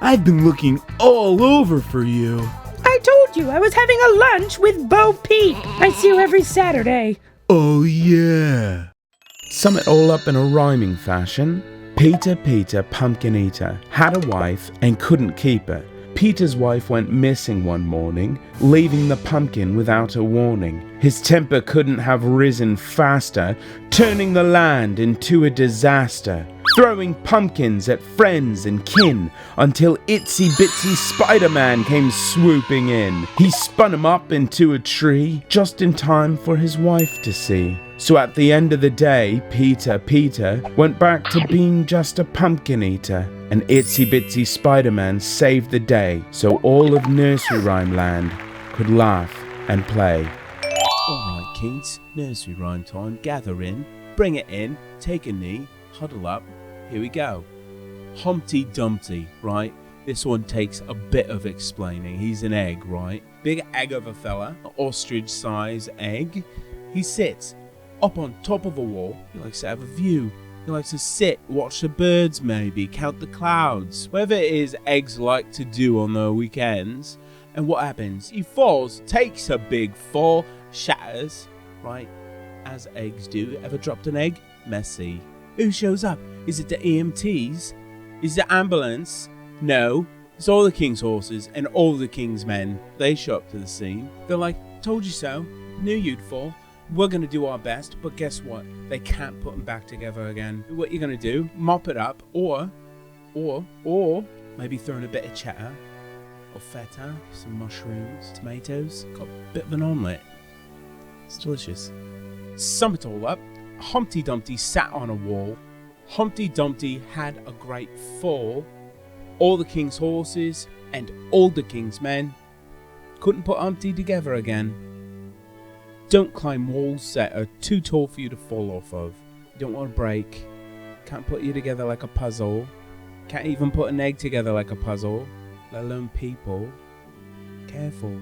I've been looking all over for you. I told you I was having a lunch with Bo Peep. I see you every Saturday. Oh yeah. Sum it all up in a rhyming fashion. Peter Pumpkin Eater had a wife and couldn't keep her. Peter's wife went missing one morning, leaving the pumpkin without a warning. His temper couldn't have risen faster, turning the land into a disaster, throwing pumpkins at friends and kin until Itsy Bitsy Spider-Man came swooping in. He spun him up into a tree just in time for his wife to see. So at the end of the day, Peter went back to being just a pumpkin eater. And Itsy Bitsy Spider-Man saved the day so all of nursery rhyme land could laugh and play. Alright kids, nursery rhyme time. Gather in, bring it in, take a knee, huddle up. Here we go. Humpty Dumpty, right? This one takes a bit of explaining. He's an egg, right? Big egg of a fella, an ostrich-sized egg. He sits up on top of a wall. He likes to have a view. He likes to sit, watch the birds maybe, count the clouds. Whatever it is eggs like to do on their weekends. And what happens? He falls, takes a big fall, shatters, right? As eggs do. Ever dropped an egg? Messy. Who shows up? Is it the EMTs? Is it the ambulance? No. It's all the king's horses and all the king's men. They show up to the scene. They're like, told you so. Knew you'd fall. We're going to do our best, but guess what? They can't put them back together again. What you're going to do, mop it up, or maybe throw in a bit of cheddar, or feta, some mushrooms, tomatoes, got a bit of an omelette. It's delicious. Sum it all up, Humpty Dumpty sat on a wall. Humpty Dumpty had a great fall. All the king's horses and all the king's men couldn't put Humpty together again. Don't climb walls that are too tall for you to fall off of. You don't want to break. Can't put you together like a puzzle. Can't even put an egg together like a puzzle, let alone people. Careful.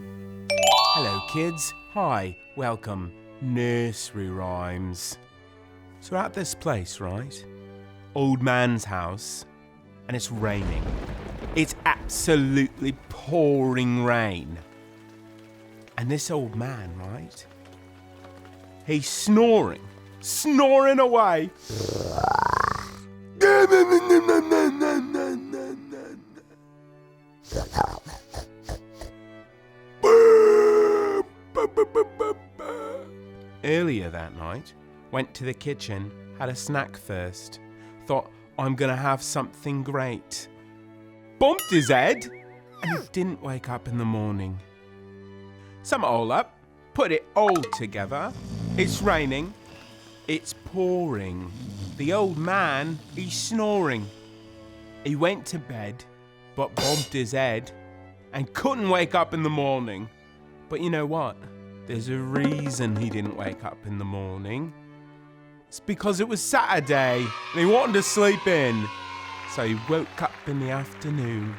Hello kids. Hi. Welcome. Nursery rhymes. So we're at this place, right? old man's house, and it's raining. It's absolutely pouring rain. And this old man, right? He's snoring away. Earlier that night, went to the kitchen, had a snack first. Thought, I'm gonna have something great. Bumped his head, and he didn't wake up in the morning. Sum it all up, put it all together. It's raining, it's pouring. The old man, he's snoring. He went to bed, but bumped his head, and couldn't wake up in the morning. But you know what? There's a reason he didn't wake up in the morning. It's because it was Saturday, and he wanted to sleep in. So he woke up in the afternoon.